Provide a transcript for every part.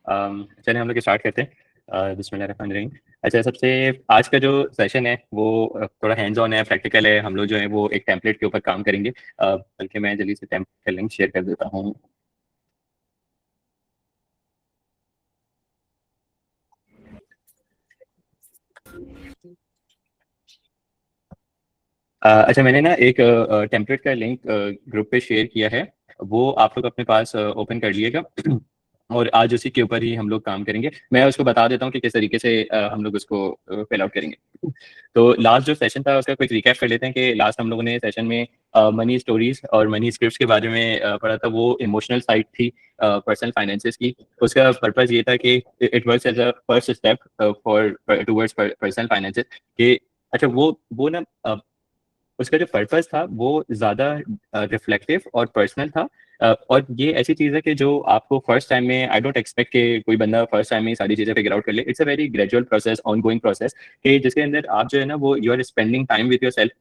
चलिए हम लोग स्टार्ट करते हैं। बिस्मिल्लाहिर्रहमानिर्रहीम। अच्छा, सबसे आज का जो सेशन है वो थोड़ा हैंड्स ऑन है, प्रैक्टिकल है। हम लोग जो है वो एक टेम्पलेट के ऊपर काम करेंगे। बल्कि मैं जल्दी से टेम्पलेट का लिंक शेयर कर देता हूँ। अच्छा, मैंने ना एक टेम्पलेट का लिंक ग्रुप पे शेयर किया है। वो आप लोग अपने पास ओपन कर लीजिएगा और आज उसी के ऊपर ही हम लोग काम करेंगे। मैं उसको बता देता हूँ कि किस तरीके से हम लोग उसको फिल आउट करेंगे। तो लास्ट जो सेशन था उसका क्विक रिकैप कर लेते हैं कि लास्ट हम लोगों ने सेशन में मनी स्टोरीज और मनी स्क्रिप्ट्स के बारे में पढ़ा था। वो इमोशनल साइड थी पर्सनल फाइनेंसेस की। उसका पर्पस ये था कि it works as a first step for towards personal finances. कि अच्छा, वो ना उसका जो पर्पस था वो ज्यादा रिफ्लेक्टिव और पर्सनल था। और ये ऐसी चीज है कि जो आपको फर्स्ट टाइम में, आई डोंट एक्सपेक्ट कि कोई बंदा फर्स्ट टाइम में ही सारी चीजें फिगर आउट कर ले। It's a very gradual process, on going process, कि जिसके अंदर आप जो है ना वो you are spending time with your self.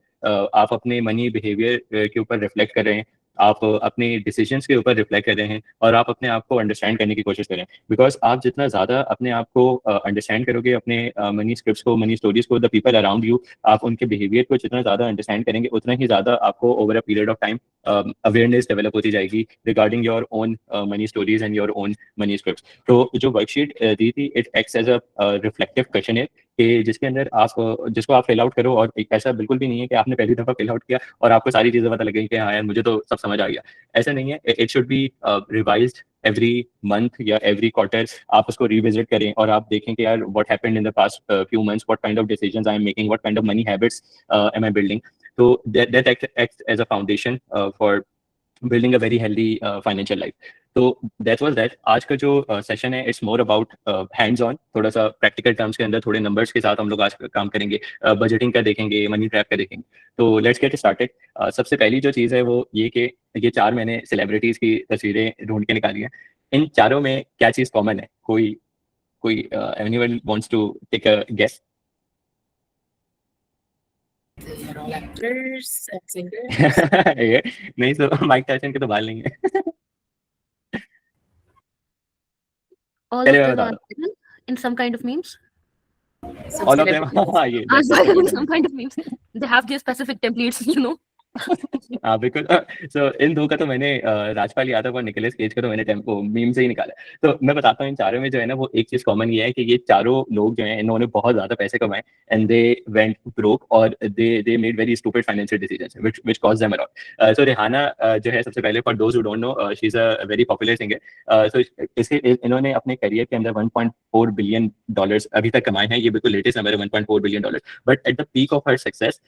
आप अपने मनी बिहेवियर के ऊपर रिफ्लेक्ट कर रहे हैं। आप अपने डिसीजंस के ऊपर रिफ्लेक्ट कर रहे हैं और आप अपने आप को अंडरस्टैंड करने की कोशिश कर रहे हैं। बिकॉज आप जितना ज्यादा अपने आप को अंडरस्टैंड करोगे, अपने मनी स्क्रिप्ट्स को, मनी स्टोरीज को, द पीपल अराउंड यू, आप उनके बिहेवियर को जितना ज्यादा अंडरस्टैंड करेंगे उतना ही ज्यादा आपको over a period of time awareness develop होती जाएगी regarding your own money stories and your own money script. तो जो वर्कशीट दी थी, it acts as a reflective question है कि जिसके अंदर आप जिसको आप फिल आउट करो। और ऐसा बिल्कुल भी नहीं है कि आपने पहली दफा फिल आउट किया और आपको सारी चीजें पता लग गई कि हाँ यार मुझे तो सब समझ आ गया। ऐसा नहीं है। It should be revised every month या एवरी क्वार्टर। आप उसको रिविजिट करें और आप देखें कि यार what happened in the past few months, what kind of decisions I am making, what kind of money habits am I building. So that acts as a foundation for building a very healthy financial life. तो that was that. आज का जो session है it's more about hands on, थोड़ा सा practical terms के अंदर थोड़े नंबर्स के साथ हम लोग आज काम करेंगे। बजटिंग का देखेंगे, मनी ट्रैप का देखेंगे। तो लेट्स गेट स्टार्टेड। सबसे पहली जो चीज़ है वो ये कि ये चार मैंने सेलिब्रिटीज की तस्वीरें ढूंढ के निकाली हैं। इन चारों में क्या चीज़ कॉमन है? कोई कोई anyone wants to take a guess? They're all actors and singers. नहीं, तो माइक टायसन के तो बाल नहीं है। All चलिए of मैं them are बताता viral in some kind of memes. Some हूँ। All of them. celebrities. हाँ, ये Are that's viral in correct. some kind of memes. They have their specific templates, you know. हाँ बिल्कुल। सो इन दो का तो मैंने राजपाल यादव और निकोलस केज का तो मैंने टेम्पो मीम से ही निकाला। तो मैं बताता हूँ इन चारों में जो है ना वो एक चीज कॉमन ये है कि ये चारों लोग जो हैं इन्होंने बहुत ज्यादा पैसे कमाए एंड दे वेंट ब्रोक और they made very stupid financial decisions which cost them a lot. So Rihanna जो है सबसे पहले, for those who don't know, she is a very popular singer. So इसके इन्होंने अपने करियर के अंदर 1.4 बिलियन डॉलर्स अभी तक कमाए हैं। ये बिल्कुल लेटेस्ट नंबर है, 1.4 billion dollar. But at the peak of her success,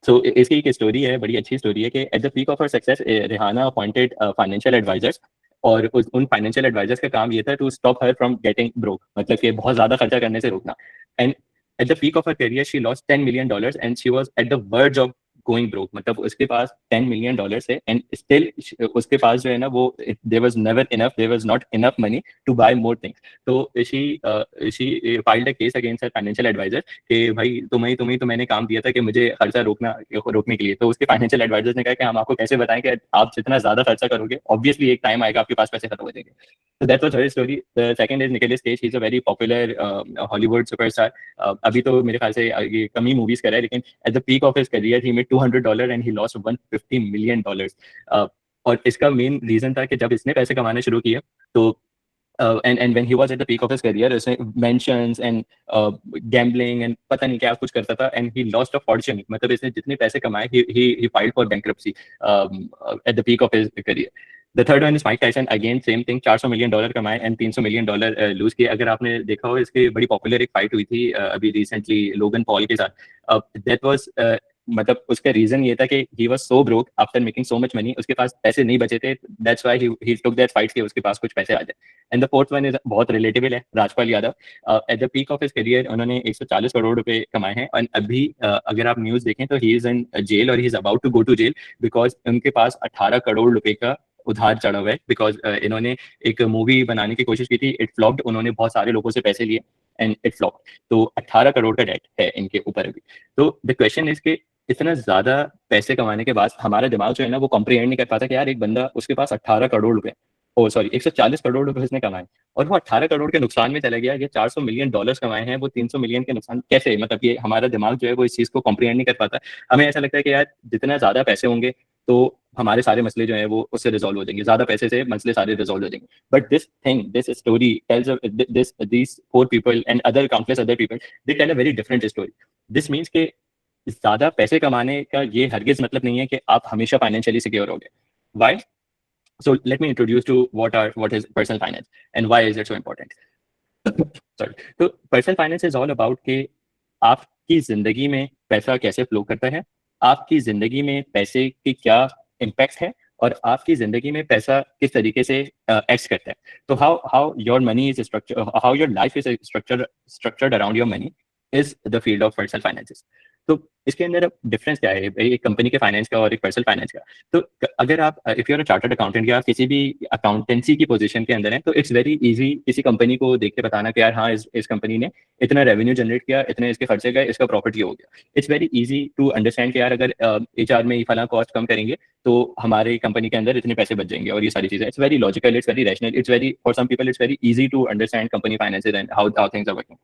so इसकी एक स्टोरी है, बड़ी अच्छी स्टोरी है कि at the peak of her success Rihanna appointed financial advisers. और उन फाइनेंशियल एडवाइजर्स का काम ये था to stop her from getting broke, मतलब कि बहुत ज्यादा खर्चा करने से रोकना। And at the peak of her career she lost 10 million dollars and she was at the verge of going broke. मतलब उसके पास 10 मिलियन डॉलर्स है एंड स्टिल उसके पास जो है ना वो there was never enough, there was not enough money to buy more things. तो she filed a case against her financial adviser कि भाई तुम्हें तो मैंने काम दिया था कि मुझे खर्चा रोकने के लिए। तो उसके फाइनेंशियल एडवाइजर्स ने कहा कि हम आपको कैसे बताएं कि आप जितना ज्यादा खर्चा करोगे ऑब्वियसली एक टाइम आएगा आपके पास पैसे खत्म हो जाएंगे। So that was her story. The second is Nicolas Cage. He's a very popular Hollywood superstar. अभी तो मेरे ख्याल से ये कम ही मूवीज कर रहा है, लेकिन at the peak of his career he made $200 and he lost $150 million. और इसका मेन रीजन था कि जब इसने पैसे कमाने शुरू किए तो and when he was at the peak of his career, उसने mentions and gambling and पता नहीं क्या कुछ करता था and he lost a fortune. मतलब इसने जितने पैसे कमाए he filed for bankruptcy at the peak of his career. The third one is Mike Tyson. Again same thing, $400 million कमाए and $300 million लूज किए। अगर आपने देखा हो इसकी बड़ी पॉपुलर एक फाइट हुई थी अभी रिसेंटली लोगन पॉल के साथ। दैट वाज मतलब उसका रीजन ये था कि he was so broke after making so much money, उसके पास पैसे नहीं बचे थे। That's why he took that fight कि उसके पास कुछ पैसे आ जाए। And the fourth one is बहुत रिलेटेबल है, Rajpal Yadav. Eight the peak of his career उन्होंने 140 करोड़ रुपए कमाए हैं और अभी अगर आप न्यूज देखें तो ही इज इन जेल और he is about to go to jail because उनके पास 18 करोड़ रुपए का उधार चढ़ा हुआ है। बिकॉज इन्होंने एक मूवी बनाने की कोशिश की थी, इट फ्लॉप्ड। उन्होंने बहुत सारे लोगों से पैसे लिए एंड इट फ्लॉप्ड। तो 18 करोड़ का डेट है इनके ऊपर अभी। तो द क्वेश्चन इज के इतना ज्यादा पैसे कमाने के बाद हमारा दिमाग जो है ना वो कॉम्प्रिहेंड नहीं कर पाता कि यार एक बंदा उसके पास 18 करोड़ रुपए सॉरी 140 करोड़ रुपए उसने कमाए और वो 18 करोड़ के नुकसान में चला गया। ये 400 मिलियन डॉलर्स कमाए हैं, वो 300 मिलियन के नुकसान कैसे? मतलब ये हमारा दिमाग जो है वो इस चीज़ को कॉम्प्रिहेंड नहीं कर पाता। हमें ऐसा लगता है कि यार जितना ज़्यादा पैसे होंगे तो हमारे सारे मसले जो हैं वो उससे रिज़ॉल्व हो जाएँगे। ज़्यादा पैसे से मसले सारे रिज़ॉल्व हो जाएँगे। But this thing, this story tells this these 4 people and other countless other people, they tell a very different story. This means कि ज़्यादा पैसे कमाने का ये हरगिज़ मतलब नहीं है कि आप हमेशा फाइनेंशियली सिक्योर होगे। Why? So let me introduce to what is personal finance and why is it so important. Sorry. तो personal finance is all about कि आपकी जिंदगी में पैसा कैसे फ्लो करता है, आपकी जिंदगी में पैसे की क्या इम्पैक्ट है और आपकी जिंदगी में पैसा किस तरीके से एक्ट करता है। तो how how your money is structure, how your life is structured around your money is the field of personal finances. तो इसके अंदर अब डिफरेंस क्या है एक कंपनी के फाइनेंस का और एक पर्सनल फाइनेंस का? तो अगर आप if you are a chartered accountant या आप किसी भी अकाउंटेंसी की पोजीशन के अंदर हैं तो इट्स वेरी इजी किसी कंपनी को देख के बताना कि यार हाँ इस कंपनी ने इतना रेवेन्यू जनरेट किया, इतने इसके खर्चे गए, इसका प्रॉफिट ये हो गया। It's very easy to understand कि यार अगर एचआर में ये फला कॉस्ट कम करेंगे तो हमारे कंपनी के अंदर इतने पैसे बच जाएंगे और ये सारी चीजें। It's very logical, it's very rational, it's very for some people it's very easy to understand company finances and how things are working.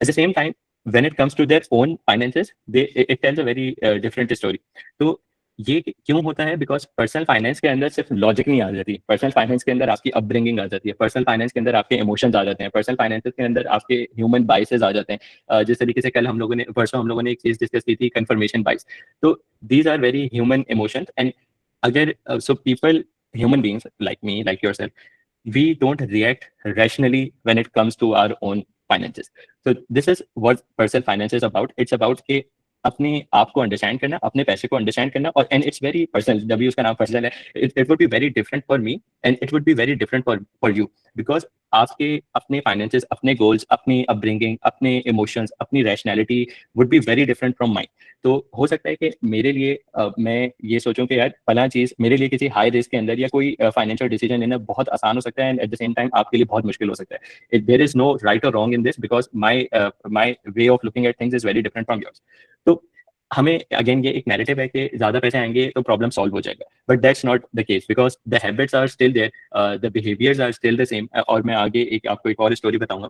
At the same time, when it comes to their own finances, it tells a very different story. तो ये क्यों होता है? Because personal finance के अंदर सिर्फ logic नहीं आ जाती, पर्सनल फाइनेंस के अंदर आपकी अपब्रिंगिंग आ जाती है, पर्सनल फाइनेंस के अंदर आपके इमोशंस आ जाते हैं, पर्सनल फाइनेंस के अंदर आपके ह्यूमन बाइसेस आ जाते हैं। जिस तरीके से कल हम लोगों ने परसों हम लोगों ने एक चीज डिस्कस की थी, कन्फर्मेशन बाइस। तो these are very human emotions and अगर so people, human beings like me, like yourself, we don't react rationally when it comes to our own finances. So this is what personal finance is about. It's about कि अपने आप को understand करना, अपने पैसे को understand करना और एंड इट्स वेरी पर्सनल, जब भी उसका नाम पर्सनल है, it would be very different for me and it would be very different for you because आपके अपने फाइनेंसेस, अपने गोल्स, अपनी अपब्रिंगिंग, अपने इमोशंस, अपनी rationality would be very different from mine. तो हो सकता है कि मेरे लिए मैं ये सोचूं कि यार फला चीज़ मेरे लिए किसी हाई रिस्क के अंदर या कोई फाइनेंशियल डिसीजन लेना बहुत आसान हो सकता है and at the same time आपके लिए बहुत मुश्किल हो सकता है। देयर इज नो राइट और wrong in this because my way of looking at things is very different from yours. तो हमें अगेन ये एक नैरेटिव है कि ज्यादा पैसे आएंगे तो प्रॉब्लम सॉल्व हो जाएगा, but that's not the case because the habits are still there, the behaviours are still the same. और मैं आगे एक आपको एक और स्टोरी बताऊंगा।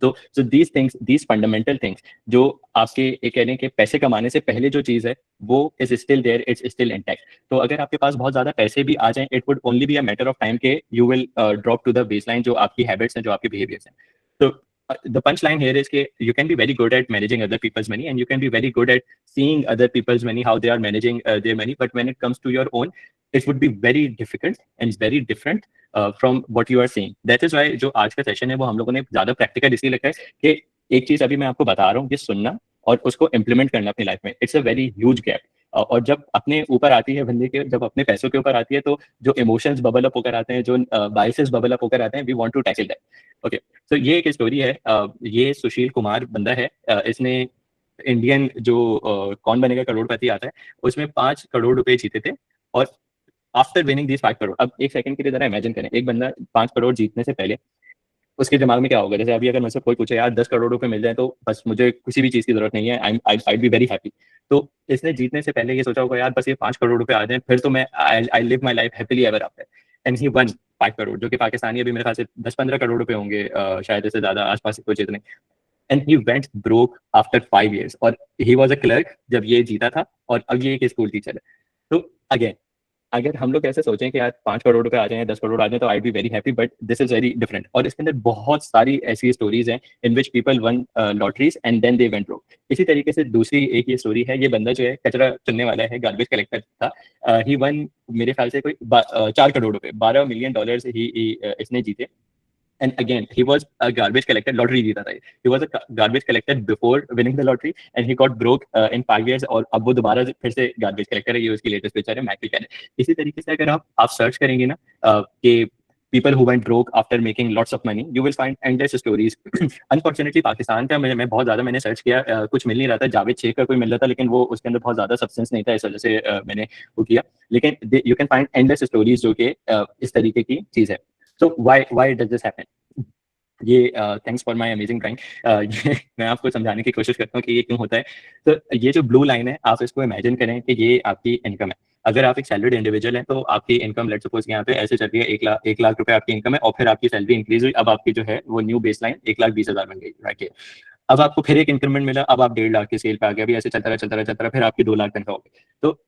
तो so these things, these fundamental things जो आपके एक कह रहे हैं कि पैसे कमाने से पहले जो चीज है वो is still there, it's still intact. तो अगर आपके पास बहुत ज्यादा पैसे भी आ जाएं, it would only be a matter of time के you will drop to the baseline जो आपकी हैबिट्स हैं, जो आपके बिहेवियर्स हैं। तो the punchline here is that you can be very good at managing other people's money and you can be very good at seeing other people's money, how they are managing their money, but when it comes to your own, it would be very difficult and it's very different from what you are seeing. That is why जो आज का session है वो हम लोगों ने ज्यादा practical इसलिए रखा है कि एक चीज अभी मैं आपको बता रहा हूँ, ये सुनना और उसको इम्प्लीमेंट करना अपनी लाइफ में, it's a very huge gap. और जब अपने ऊपर आती है बंदे के, जब अपने पैसों के ऊपर आती है तो जो इमोशंस बबल अप होकर आते हैं, जो बाइसेस बबल अप होकर आते हैं, we want to tackle that. Okay, तो ये एक स्टोरी है। ये सुशील कुमार बंदा है, इसने इंडियन जो कौन बनेगा करोड़पति आता है उसमें 5 करोड़ रुपए जीते थे। और आफ्टर विनिंग दिस 5 करोड़, अब एक सेकंड के लिए जरा इमेजिन करें, एक बंदा 5 करोड़ जीतने से पहले उसके दिमाग में क्या होगा? जैसे अभी अगर मुझसे कोई पूछे यार 10 करोड़ रुपए मिल जाए तो बस मुझे किसी भी चीज की जरूरत नहीं है, आई बी वेरी हैप्पी। तो इसने जीतने से पहले ये सोचा होगा यार बस ये 5 करोड़ रुपए आ जाए फिर तो मैं I live my life happily ever after. And he one 5 crore, जो कि पाकिस्तानी अभी मेरे ख्याल से 10-15 करोड़ रुपए होंगे, शायद इससे ज्यादा आसपास कुछ इतने। And he went broke after 5 years और ही वॉज अ क्लर्क जब ये जीता था और अब ये एक स्कूल टीचर है। तो अगेन अगर हम लोग ऐसे सोचें कि यार 5 करोड़ रुपए आ जाए, 10 करोड़ आ जाए तो I be very happy, but this is very different. और इसके अंदर बहुत सारी ऐसी स्टोरीज हैं in which people won lotteries and then they went broke. इसी तरीके से दूसरी एक ये स्टोरी है, ये बंदा जो है कचरा चुनने वाला है, गार्बेज कलेक्टर था। ही वन मेरे ख्याल से कोई 4 करोड़ रुपए, $12 million इसने जीते। And again, he was a garbage collector. Lottery जीता था ये. He was a garbage collector before winning the lottery, and he got broke in 5 years. और अब वो दोबारा फिर से garbage collector है, ये उसकी latest पिक्चर है, मैकल कैन। इसी तरीके से अगर आप सर्च करेंगे ना कि people who went broke after making lots of money, you will find endless stories. Unfortunately, Pakistan का मैं बहुत ज़्यादा मैंने सर्च किया, कुछ मिल नहीं रहा था। जावेद शेख का कोई मिल रहा था, लेकिन वो उसके अंदर बहुत ज़्यादा सब्सटेंस नहीं था, इस वजह से मैंने वो किया। लेकिन you can find endless stories जो कि इस तरीके की चीज़ है। So why does this happen? ये thanks for my amazing drawing. ये मैं आपको समझाने की कोशिश करता हूँ कि ये क्यों होता है। तो ये जो ब्लू लाइन है, आप इसको इमेजिन करें कि ये आपकी इनकम है। अगर आप एक सैलरीड इंडिविजुअल हैं तो आपकी इनकम लेट्स सपोज यहाँ पे ऐसे चल रही है 1 लाख रुपए आपकी इनकम है और फिर आपकी सैलरी इंक्रीज हुई, अब आपकी जो है वो न्यू बेस लाइन 1,20,000 बन गई, राइट। अब आपको फिर एक इंक्रीमेंट मिला, अब आप 1.5 लाख की स्केल पे आ गए, अभी ऐसे चलता रहा फिर आपकी 2 लाख तनख्वाह हो गई। तो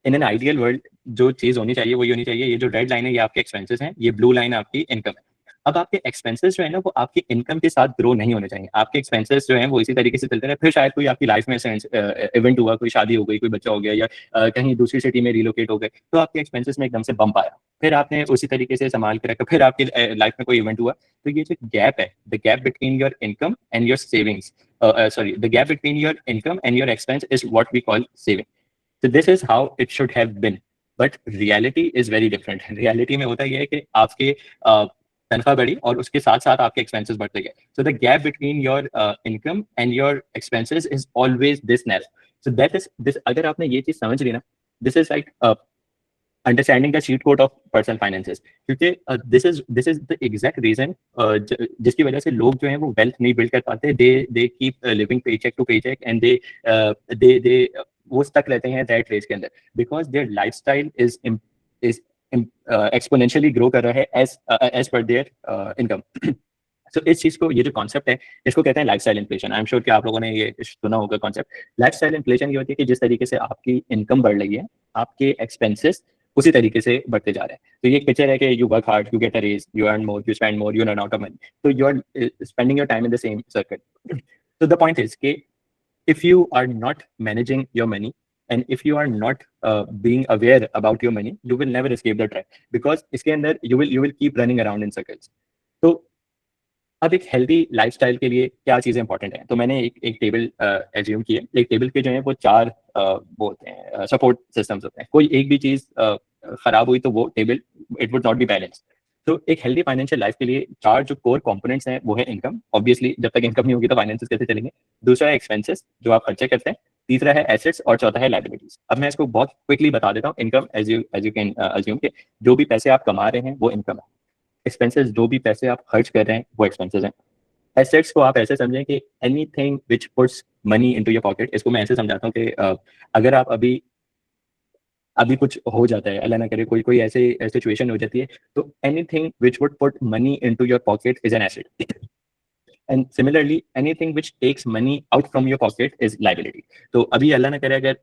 इन एन आइडियल वर्ल्ड जो चीज होनी चाहिए वो ये होनी चाहिए, ये जो रेड लाइन है ये आपके एक्सपेंसेस हैं, ये ब्लू लाइन आपकी इनकम है। अब आपके एक्सपेंसेस जो है ना वो आपकी इनकम के साथ ग्रो नहीं होने चाहिए, आपके एक्सपेंसेस जो हैं वो इसी तरीके से चलते रहे। फिर शायद कोई आपकी लाइफ में इवेंट हुआ, कोई शादी हो गई, कोई बच्चा हो गया या कहीं दूसरी सिटी में रिलोकेट हो गए, तो आपके एक्सपेंसेस में एकदम से बम्प आया, फिर आपने उसी तरीके से संभाल के रखा, फिर आपकी लाइफ में कोई इवेंट हुआ। तो ये जो गैप है, the gap between your income and your savings, sorry, the gap between your income and your expense is what we call saving. So this is how it should have been, but reality is very different. reality में होता ये है कि आपके तनख्वाह बढ़ी और उसके साथ साथ आपके एक्सपेंसेस बढ़ते गए. So the gap between your income and your expenses is always this narrow. So that is this. अगर आपने ये चीज समझ ली ना, this is like understanding the cheat code of personal finances, क्योंकि this is the exact reason जिसकी वजह से लोग जो हैं वो वेल्थ नहीं बिल्ड कर पाते. They keep living paycheck to paycheck and they वो स्टक रहते हैं दैट रेस के अंदर, because their lifestyle is exponentially grow कर रहा है एज पर देयर इनकम. तो इस चीज को, ये जो कॉन्सेप्ट है इसको कहते हैं lifestyle inflation. I am sure कि आप लोगों ने ये सुना होगा कॉन्सेप्ट. लाइफस्टाइल इन्फ्लेशन ये होती है कि जिस तरीके से आपकी इनकम बढ़ रही है, आपके एक्सपेंसेस उसी तरीके से बढ़ते जा रहे हैं. तो ये एक पिक्चर है कि you work hard, you get a raise, you earn more, you spend more, you run out of money. तो you are spending your time in the same circle. तो द पॉइंट इज कि if you are not managing your money and if you are not being aware about your money, you will never escape the trap, because इसके अंदर you will keep running around in circles. तो अब एक healthy lifestyle के लिए क्या चीजें important हैं, तो मैंने एक टेबल एज्यूम की है. एक टेबल के जो है वो 4 बोलते हैं सपोर्ट सिस्टम्स होते हैं. कोई एक भी चीज खराब हुई तो वो table it would not be balanced. तो एक हेल्दी फाइनेंशियल लाइफ के लिए 4 जो कोर कंपोनेंट्स हैं वो है इनकम. ऑब्वियसली जब तक इनकम नहीं होगी तो फाइनेंसेस कैसे चलेंगे. दूसरा है एक्सपेंसेस, जो आप खर्चे करते हैं. तीसरा है एसेट्स और चौथा है लायबिलिटीज. अब मैं इसको बहुत क्विकली बता देता हूँ. Income as you can assume के जो भी पैसे आप कमा रहे हैं वो इनकम है. एक्सपेंसेस, जो भी पैसे आप खर्च कर रहे हैं वो एक्सपेंसेस हैं. एसेट्स को आप ऐसे समझें कि anything which puts money into your pocket. इसको मैं ऐसे समझाता हूँ कि अगर आप अभी कुछ हो जाता है, अल्लाह ना करे कोई ऐसे सिचुएशन हो जाती है, तो anything which would put money into your pocket is an asset. And similarly anything which takes money out from your pocket is liability. तो अभी अल्लाह ना करे अगर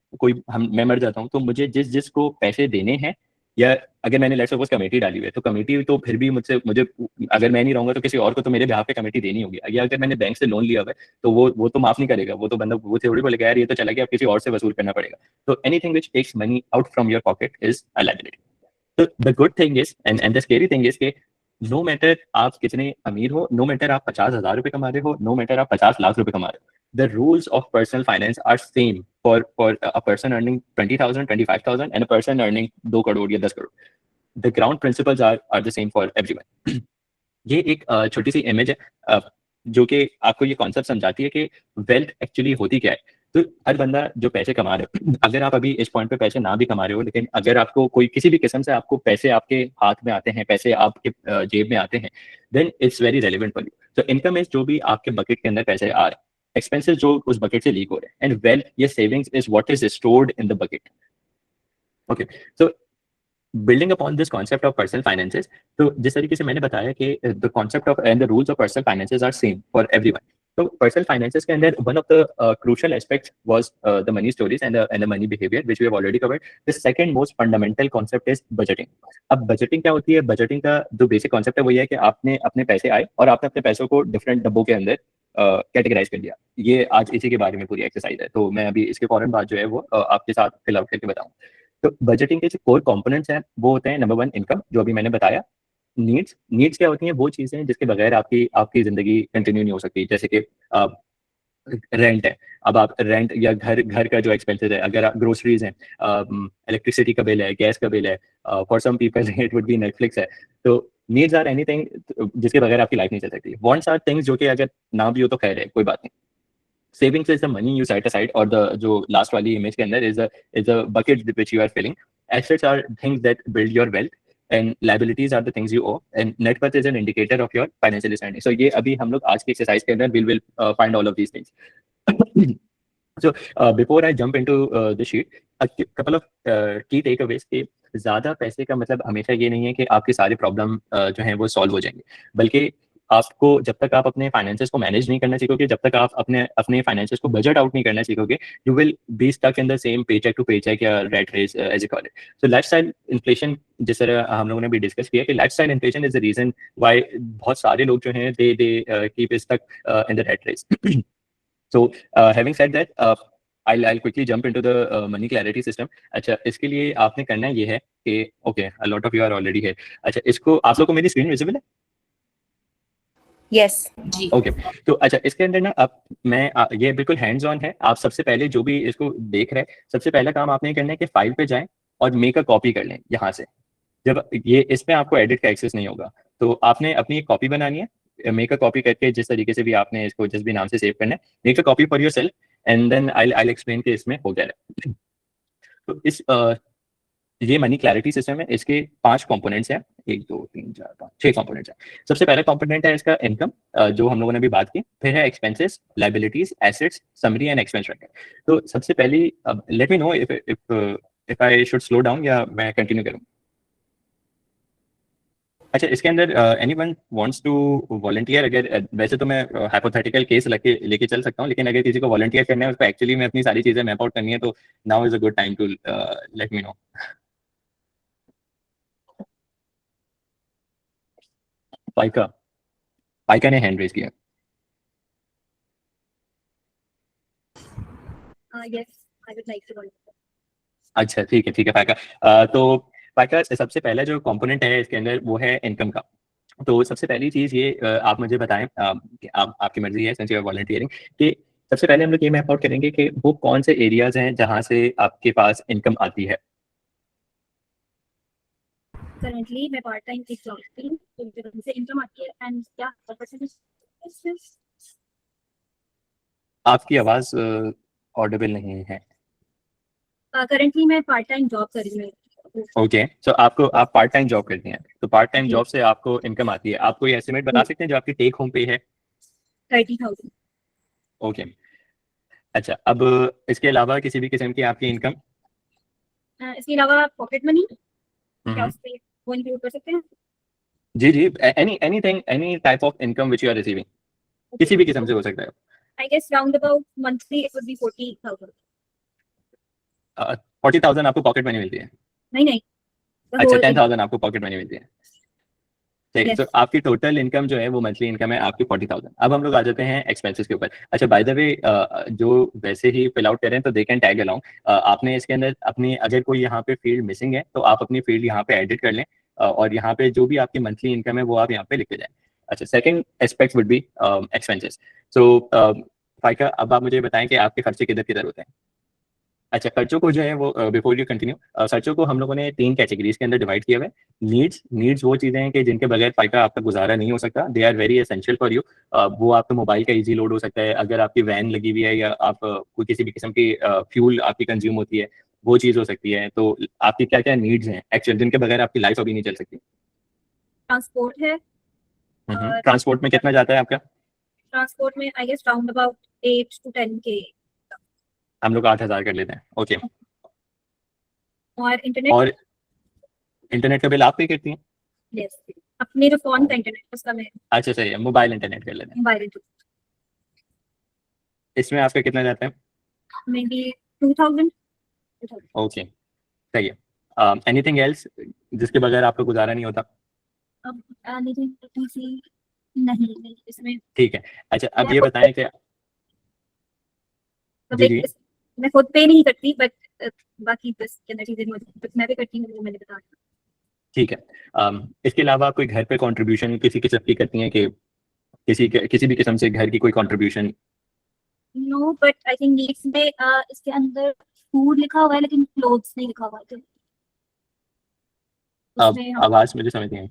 मैं मर जाता हूँ, तो मुझे जिसको पैसे देने हैं, या अगर मैंने लेट्स सपोज कमेटी डाली हुई है, तो कमेटी तो फिर भी मुझे अगर मैं नहीं रहूंगा तो किसी और को तो मेरे बिहाफ पे कमेटी देनी होगी. अगर मैंने बैंक से लोन लिया हुआ है तो वो तो माफ नहीं करेगा. वो तो बंदा वो थोड़ी बोलेगा यार ये तो चला गया, अब किसी और से वसूल करना पड़ेगा. तो anything which takes money out from your pocket is a liability. तो the good thing is and the scary thing is के नो मैटर आप कितने अमीर हो, नो मैटर आप 50,000 रुपए कमा रहे हो, नो मैटर आप 50 लाख रुपए कमा रहे हो, the rules of personal finance are same for a person earning 20,000, 25,000 and a person earning 2 crore या 10 crore. The ground principles are the same for everyone. ये एक छोटी सी इमेज है जो कि आपको ये कॉन्सेप्ट समझाती है कि वेल्थ एक्चुअली होती क्या है. तो हर बंदा जो पैसे कमा रहे हो, अगर आप अभी इस पॉइंट पे पैसे ना भी कमा रहे हो, लेकिन अगर आपको कोई किसी भी किस्म से आपको पैसे आपके हाथ में आते हैं, पैसे आपके जेब में आते हैं, then it's very relevant for you. तो इनकम इज जो भी आपके बकेट के अंदर पैसे आ रहे हैं, एक्सपेंसेस जो उस बकेट से लीक हो रहे हैं, एंड वेल्थ या savings is what is stored in the bucket. Okay, so building upon this concept of personal finances, तो जिस तरीके से मैंने बताया कि the concept of and the rules of personal finances are same for everyone. तो personal finances के अंदर one of the crucial aspects was the money stories and the money behaviour which we have already covered. The second most fundamental concept is budgeting. अब budgeting क्या होती है? Budgeting का जो basic concept है वो ये है कि आपने अपने पैसे आए और आपने अपने पैसों को डिफरेंट डब्बों के अंदर कैटेगराइज कर दिया. ये आज इसी के बारे में पूरी एक्सरसाइज है, तो मैं अभी इसके फौरन बाद जो है वो आपके साथ फिल आउट करके बताऊँ. तो बजटिंग के जो कोर कंपोनेंट्स हैं वो होते हैं, नंबर 1 इनकम, जो अभी मैंने बताया. नीड्स क्या होती हैं? वो चीजें जिसके बगैर आपकी जिंदगी कंटिन्यू नहीं हो सकती. जैसे कि रेंट है. अब आप रेंट या घर का जो एक्सपेंसेस है, अगर आप ग्रोसरीज हैं, इलेक्ट्रिसिटी का बिल है, गैस का बिल है, for some people it would be Netflix है. तो नीड्स आर एनीथिंग जिसके बगैर आपकी लाइफ नहीं चल सकती. वांट्स आर थिंग्स जो कि अगर ना भी हो तो खैर है, कोई बात नहीं. Savings is the money you set aside, और the जो last वाली image के अंदर is a bucket which you are filling. Assets are things that build your wealth, and liabilities are the things you owe, and net worth is an indicator of your financial standing. So ये अभी हम लोग आज की exercise के अंदर will find all of these things. So before I jump into the sheet, couple of की take Awez के ज्यादा पैसे का मतलब हमेशा ये नहीं है कि आपके सारे प्रॉब्लम जो हैं वो सॉल्व हो जाएंगे, बल्कि आपको जब तक आप अपने फाइनेंसेस को मैनेज नहीं करना सीखोगे, जब तक आप अपने अपने फाइनेंसेस को बजट आउट नहीं करना सीखोगे, you will be stuck in the same paycheck to paycheck या rat race as a call it. So lifestyle inflation, जिस तरह हम लोगों ने भी डिस्कस किया कि lifestyle inflation is the reason why बहुत सारे लोग जो हैं they keep stuck in the rat race. So having said that, I'll quickly jump into the money clarity system. अच्छा, इसके लिए आपने करना ये है कि okay, a lot of you are already here. अच्छा, इसको आप लोग को मेरी स्क्रीन विजिबल है? यस जी ओके तो अच्छा, इसके अंदर ना आप ये बिल्कुल हैंड्स ऑन है। आप सबसे पहले जो भी इसको देख रहे हैं, सबसे पहला काम आपने करना है कि फाइल पे जाएं और मेक अ कॉपी कर लें यहाँ से। जब ये इसमें आपको एडिट का एक्सेस नहीं होगा, तो आपने अपनी एक कॉपी बनानी है। मेक अ कॉपी करके जिस तरीके से भी आपने इसको जिस भी नाम से सेव करना है, make a copy for your self and then I explain कि इसमें हो गया है। तो ये मनी क्लैरिटी सिस्टम है। इसके 5 कंपोनेंट्स हैं, 1 2 3 4 5 6 कंपोनेंट्स हैं। सबसे पहला कंपोनेंट है इसका इनकम, जो हम लोगों ने अभी बात की। फिर है expenses, liabilities, assets, summary and expense tracker. तो सबसे पहली, late me know if I should slow down या मैं कंटिन्यू करूं। अच्छा, इसके अंदर एनीवन वांट्स टू वॉलंटियर? अगर वैसे तो मैं हाइपोथेटिकल केस लेके चल सकता हूं, लेकिन अगर किसी को वॉलंटियर करना है, उसको एक्चुअली में अपनी सारी चीजें मैप आउट करनी है, तो now is a good time to let me know. पाइका पाइका ने हैंड रेज किया। Yes, I would like to volunteer. अच्छा, ठीक है पाइका। तो पाइका, सबसे पहला जो कंपोनेंट है इसके अंदर वो है इनकम का। तो सबसे पहली चीज ये, आप मुझे बताएं कि आपकी मर्जी है सिंस यू आर वॉलंटियरिंग, कि सबसे पहले हम लोग ये मैप आउट करेंगे कि वो कौन से एरियाज हैं जहां से आपके पास इनकम आती है। Currently, मैं part time एक job करती हूँ, तो मुझे वहाँ से income आती है and क्या percentage? आपकी आवाज ऑडिबल नहीं है। Currently मैं part time job कर रही हूँ। ओके, सो आप पार्ट टाइम जॉब करती हैं, तो पार्ट टाइम जी। जॉब से आपको इनकम आती है। आप कोई एस्टिमेट बता सकते हैं जो आपकी टेक होम पे है? 30,000। ओके, अच्छा, अब इसके अलावा किसी भी किस्म की आपकी इनकम? इसके अलावा पॉकेट मनी क्या उसपे वो इंक्लूड कर सकते हैं? जी जी, anything, any type of income which you are receiving, किसी भी किस्म से हो सकता है। I guess round about monthly it would be 40,000. 40,000 आपको पॉकेट मनी मिलती है? नहीं the अच्छा, whole 10,000 आपको पॉकेट मनी मिलती है। ठीक है, Yes. तो आपकी टोटल इनकम जो है वो मंथली इनकम है आपकी 40,000। अब हम लोग आ जाते हैं एक्सपेंसेस के ऊपर। अच्छा, बाय द वे, जो वैसे ही फिल आउट करें तो दे कैन टैग अलोंग। आपने इसके अंदर अपनी, अगर कोई यहाँ पे फील्ड मिसिंग है तो आप अपनी फील्ड यहाँ पे एडिट कर लें, और यहाँ पे जो भी आपकी मंथली इनकम है वो आप यहाँ पे लिख के जाएं। अच्छा, second aspect would be expenses. So फाइका, अब आप मुझे बताएं कि आपके खर्चे किधर किधर होते हैं। अच्छा, खर्चों को जो है वो, बिफोर यू कंटिन्यू, खर्चों को हम लोगों ने 3 कैटेगरीज के अंदर डिवाइड किया हुआ है। नीड्स वो चीजें हैं कि जिनके बगैर फाइका आपका गुजारा नहीं हो सकता, they are very essential for you. वो आपका मोबाइल का इजी लोड हो सकता है, अगर आपकी वैन लगी हुई है, या आप कोई किसी भी किस्म की फ्यूल आपकी कंज्यूम होती है, वो चीज हो सकती है। तो आपकी क्या क्या नीड्स हैं एक्चुअल, जिनके बगैर आपकी लाइफ अभी नहीं चल सकती? ट्रांसपोर्ट है और ट्रांसपोर्ट में कितना जाता है आपका? ट्रांसपोर्ट में I guess round about 8 to 10K। हम लोग 8,000 कर लेते हैं। ओके, और इंटरनेट, और इंटरनेट का बिल आप पे करती हैं? यस, अपने जो फोन का इंटरनेट उसका मैं अच्छा, सही है, मोबाइल इंटरनेट कर लेते हैं। मोबाइल इंटरनेट इसमें आपका कितना जाता है? May be 2,000। ओके, सही है। एनीथिंग एल्स जिसके बगैर आपका गुजारा नहीं होता? अब नहीं इसमें ठीक है। अच्छा, अब ये बताएं कि जी जी, मैं खुद पे नहीं करती, बट बाकी बस के अंदर चीजें मैं भी करती हूँ, वो मैंने बताया। ठीक है। इसके अलावा कोई घर पे कंट्रीब्यूशन किसी किस्म की करती हैं कि किसी भी किस्म से घर की कोई contribution? No, but I think needs में इसके अंदर फूड लिखा हुआ है लेकिन क्लोथ्स नहीं लिखा हुआ है। उसमें आवाज मुझे समझ नहीं आई।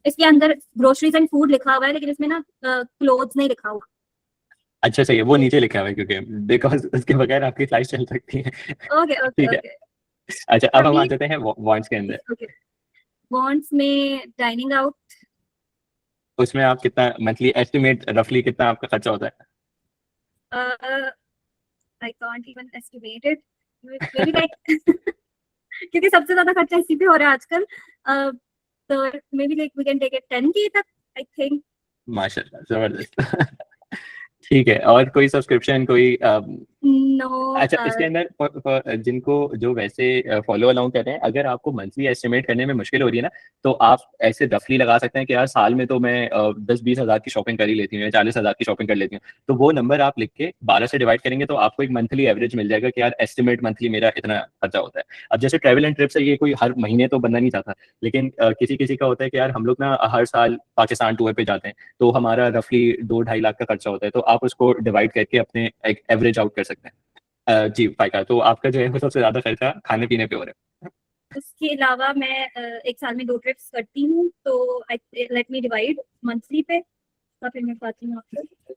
इसके अंदर ग्रोसरीज एंड फूड लिखा हुआ है लेकिन इसमें ना क्लोथ्स नहीं लिखा हुआ। अच्छा, सही है, वो नीचे लिखा हुआ है क्योंकि बिकॉज उसके बगैर आपकी लाइफ चल सकती है। ओके ओके ठीक है। ओके अच्छा, अब हम आ जाते हैं वांट्स के अंदर। ओके। वांट्स में डाइनिंग आउट, उसमें आप कितना मंथली एस्टिमेट रफली कितना आपका खर्चा होता है? I can't even estimate it, may be like क्योंकि सबसे ज्यादा खर्चा इसी पे हो रहा है आजकल, तो maybe like we can take it 10K तक आई थिंक। माशाल्लाह, जबरदस्त। ठीक है, और कोई सब्सक्रिप्शन कोई नो अच्छा, इसके अंदर जिनको जो वैसे फॉलो अलाउ कर रहे हैं, अगर आपको मंथली एस्टिमेट करने में मुश्किल हो रही है ना, तो आप ऐसे रफली लगा सकते हैं कि यार साल में तो मैं 10-20 हज़ार की शॉपिंग कर ही लेती हूँ या 40 हज़ार की शॉपिंग कर लेती हूँ। तो वो नंबर आप लिख के 12 से डिवाइड करेंगे तो आपको एक मंथली एवरेज मिल जाएगा कि यार एस्टिमेट मंथली मेरा इतना खर्चा होता है। अब जैसे ट्रैवल एंड ट्रिप से ये कोई हर महीने तो बनना नहीं चाहता, लेकिन किसी किसी का होता है कि यार हम लोग ना हर साल पाकिस्तान टूर पे जाते हैं, तो हमारा रफली 2-2.5 लाख का खर्चा होता है, तो आप उसको डिवाइड करके अपने एक एवरेज आउट कर सकते हैं। जी, फायका, तो आपका जो है वो सबसे ज़्यादा खर्चा खाने-पीने पे हो रहा है। उसके अलावा मैं एक साल में 2 ट्रिप्स करती हूँ, तो I let me divide monthly पे, तो फिर मैं बताती हूँ आपको।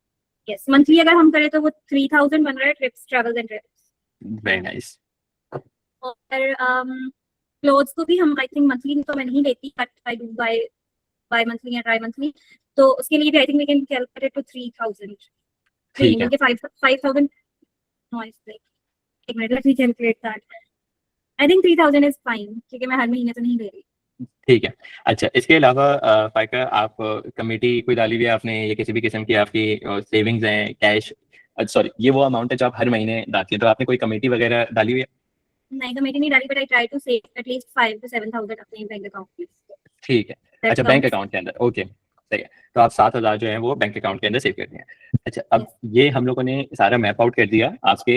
यस, मंथली अगर हम करें तो वो 3000 बन रहा है, trips, travels and trips. Very nice. और क्लोथ्स को भी हम आई थिंक मंथली तो मैं नहीं लेती, but I do buy monthly या ट्राई मंथली, तो उसके लिए भी I think we can calculate to 3000। नहीं ठीक नहीं, है, बल्कि 5000। नो, इट्स लाइक, एक minute, let me calculate that. I think 3000 is fine, क्योंकि मैं हर महीने तो नहीं ले रही। ठीक है। अच्छा, इसके अलावा फायका, आप कमिटी कोई डाली हुई है आपने, या किसी भी किस्म की आपकी सेविंग्स हैं, कैश, सॉरी, ये वो अमाउंट है जो आप हर महीने डालती हैं, तो आपने कोई कमेटी वगैरह डाली हुई है? नहीं, कमेटी नहीं डाली, but I try to save at least 5 to 7,000 अपने बैंक अकाउंट में। ठीक है। दैट अच्छा, बैंक काउंट्स। अकाउंट के अंदर, ओके, सही है। तो आप 7,000 जो है वो बैंक अकाउंट के अंदर सेव करते हैं। अच्छा, अब यस। ये हम लोगों ने सारा मैप आउट कर दिया, आपके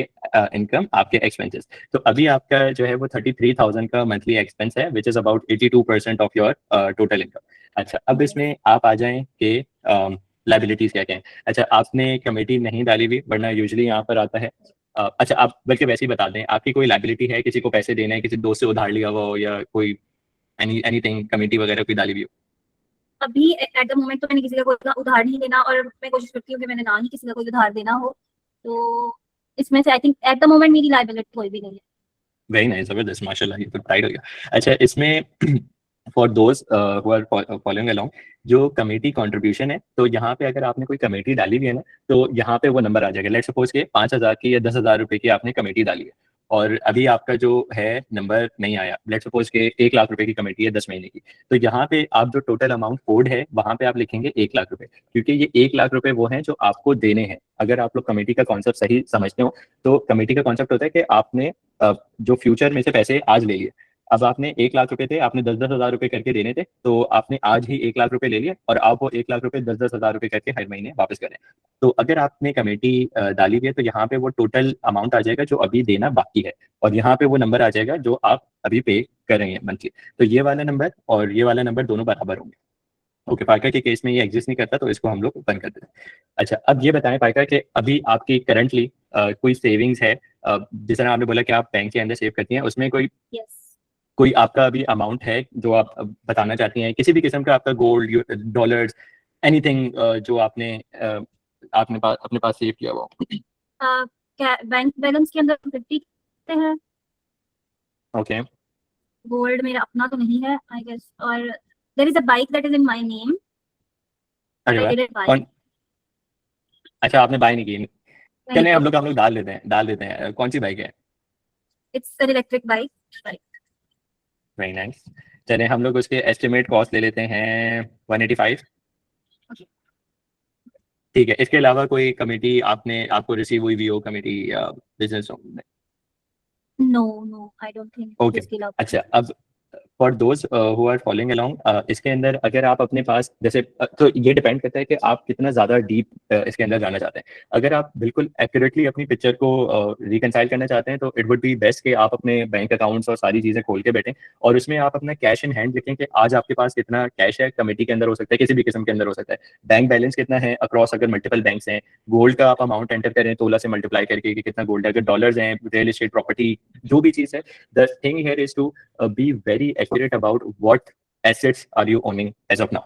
इनकम, आपके एक्सपेंसेस। तो अभी आपका जो है वो 33,000 का मंथली एक्सपेंस है, which is about 82% of your total income. अच्छा, अब इसमें आप आ जाएं कि लाइबिलिटीज क्या क्या है। अच्छा, आपने कमेटी नहीं डाली हुई, वरना यूजुअली यहाँ पर आता है। अच्छा, आप बल्कि वैसे ही बता दें, आपकी कोई लाइबिलिटी है, किसी को पैसे देने हैं, किसी दोस्त से उधार लिया हुआ हो, या कोई एनीथिंग, कमेटी वगैरह कोई डाली हुई हो? अभी एट द मोमेंट तो मैंने किसी का कोई उधार नहीं लेना, और मैं कोशिश करती हूँ कि मैंने ना ही किसी का कोई उधार देना हो, तो इसमें से I think at the moment मेरी लायबिलिटी कोई भी नहीं है। वेरी नाइस, जबरदस्त, माशाल्लाह, ये तो प्राइड हो गया। अच्छा, इसमें for those who are following along, जो कमेटी कंट्रीब्यूशन है, तो यहाँ पे अगर आपने कोई कमेटी डाली हुई है ना, तो यहाँ पे वो नंबर आ जाएगा। लेट्स सपोज के 5,000 की या 10,000 रुपए की आपने कमेटी डाली है, और अभी आपका जो है नंबर नहीं आया, लेट्स सपोज के 1 लाख रुपए की कमेटी है 10 महीने की, तो यहाँ पे आप जो टोटल अमाउंट कोड है वहां पे आप लिखेंगे 1 लाख रुपए, क्योंकि ये 1 लाख रुपए वो हैं जो आपको देने हैं। अगर आप लोग कमेटी का कॉन्सेप्ट सही समझते हो, तो कमेटी का कॉन्सेप्ट होता है कि आपने जो फ्यूचर में से पैसे आज ले लिए, अब आपने 1 लाख रुपए थे, आपने 10-10 हज़ार रुपए करके देने थे, तो आपने आज ही 1 लाख रुपए ले लिए, और आप वो 1 लाख रुपए 10-10 हज़ार रुपए करके हर महीने वापस करें। तो अगर आपने कमेटी डाली हुई है, तो यहाँ पे वो टोटल अमाउंट आ जाएगा जो अभी देना बाकी है, और यहाँ पे वो नंबर आ जाएगा जो आप अभी पे करेंगे मंथली। तो ये वाला नंबर और ये वाला नंबर दोनों बराबर होंगे। ओके, पाइका के केस में ये एग्जिस्ट नहीं करता, तो इसको हम लोग बंद कर देते हैं। अच्छा, अब ये बताएं पाइका कि अभी आपकी करंटली कोई सेविंग्स है, जिस तरह आपने बोला कि आप बैंक के अंदर सेव करती हैं, उसमें कोई यस। कोई आपका अभी अमाउंट है जो आप बताना चाहती हैं, किसी भी किस्म का आपका गोल्ड, डॉलर्स, एनीथिंग जो अपने पास सेव किया हुआ हो? बैंक बैलेंस के अंदर 50 है। ओके। गोल्ड मेरा अपना तो नहीं है आई गेस, और there is a bike that is in my name, but अरे आई वाह। डिडंट बाय कौन? इट। अच्छा, आपने बाय नहीं की? नहीं चलिए, की। हम लोग डाल देते हैं, कौन सी बाइक है? It's an electric bike. Right. Very nice. चलिए, हम लोग उसके एस्टिमेट कॉस्ट ले लेते हैं 185। ओके। ठीक है, इसके अलावा कोई कमेटी आपको रिसीव हुई भी हो, कमेटी या बिजनेस हो? No no, I don't think okay. इसके अलावा। अच्छा, अब for those who are following along, इसके अंदर अगर आप अपने पास जैसे तो ये डिपेंड करता है कि आप कितना ज़्यादा डीप इसके अंदर जाना चाहते हैं। अगर आप बिल्कुल एक्यूरेटली अपनी पिक्चर को रिकनसाइल करना चाहते हैं, तो इट वुड बी बेस्ट कि आप अपने बैंक अकाउंट्स और सारी चीज़ें खोल के बैठें, और उसमें आप अपना कैश इन हैंड लिखें कि आज आपके पास कितना कैश है, कमेटी के अंदर हो सकता है, किसी भी किस्म के अंदर हो सकता है, बैंक बैलेंस कितना है अक्रॉस, अगर मल्टीपल बैंक्स हैं, गोल्ड का आप अमाउंट एंटर करें तोला से मल्टीप्लाई करके कि कितना गोल्ड है, अगर डॉलर्स हैं, रियल एस्टेट प्रॉपर्टी, जो भी चीज़ है, the thing here is to be very accurate about what assets are you owning as of now.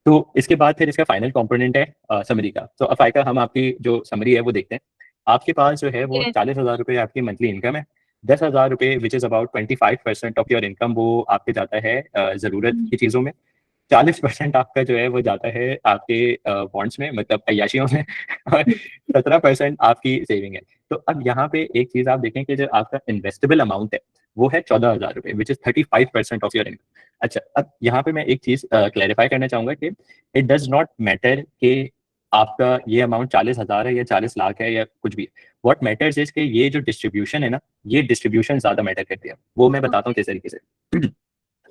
तो इसके बाद फिर इसका फाइनल कंपोनेंट है समरी का। तो अफाई का हम आपकी जो समरी है वो देखते हैं। आपके पास जो है वो 40,000 रुपये आपकी मंथली इनकम है। 10,000 रुपये which is about 25% of your income, वो आपके जाता है ज़रूरत की चीज़ों में। 40% आपका जो है वो जाता है आपके बॉन्ड्स में, मतलब अय्याशियों में, और 17% आपकी सेविंग है। तो अब यहाँ पे एक चीज आप देखें कि जो आपका इन्वेस्टेबल अमाउंट है वो है 14,000 रुपए, which is 35% of your income. अच्छा, अब यहाँ पे मैं एक चीज क्लैरिफाई करना चाहूंगा कि इट डज नॉट मैटर कि आपका ये अमाउंट 40,000 है या 40 लाख है या कुछ भी। व्हाट मैटर्स इज कि ये जो डिस्ट्रीब्यूशन है ना, ये डिस्ट्रीब्यूशन ज्यादा मैटर करती है। वो मैं बताता हूँ किस तरीके से।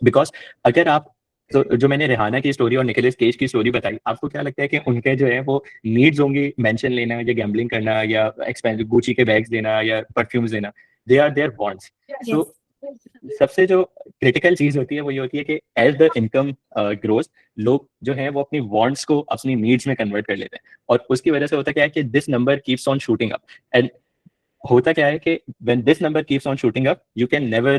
बिकॉज अगर आप, तो जो मैंने रिहाना की स्टोरी और निकोलस केज की स्टोरी बताई, आपको क्या लगता है कि उनके जो है वो नीड्स होंगी मेंशन लेना या गैम्बलिंग करना या एक्सपेंसिव गुची के बैग्स लेना या परफ्यूम्स लेना? They are their wants. So सबसे जो क्रिटिकल चीज होती है वो ये होती है कि एज द इनकम ग्रोज, लोग जो है वो अपनी वांट्स को अपनी नीड्स में कन्वर्ट कर लेते हैं, और उसकी वजह से होता क्या है कि this number keeps on shooting up. And होता क्या है कि when this number keeps on shooting up, you can never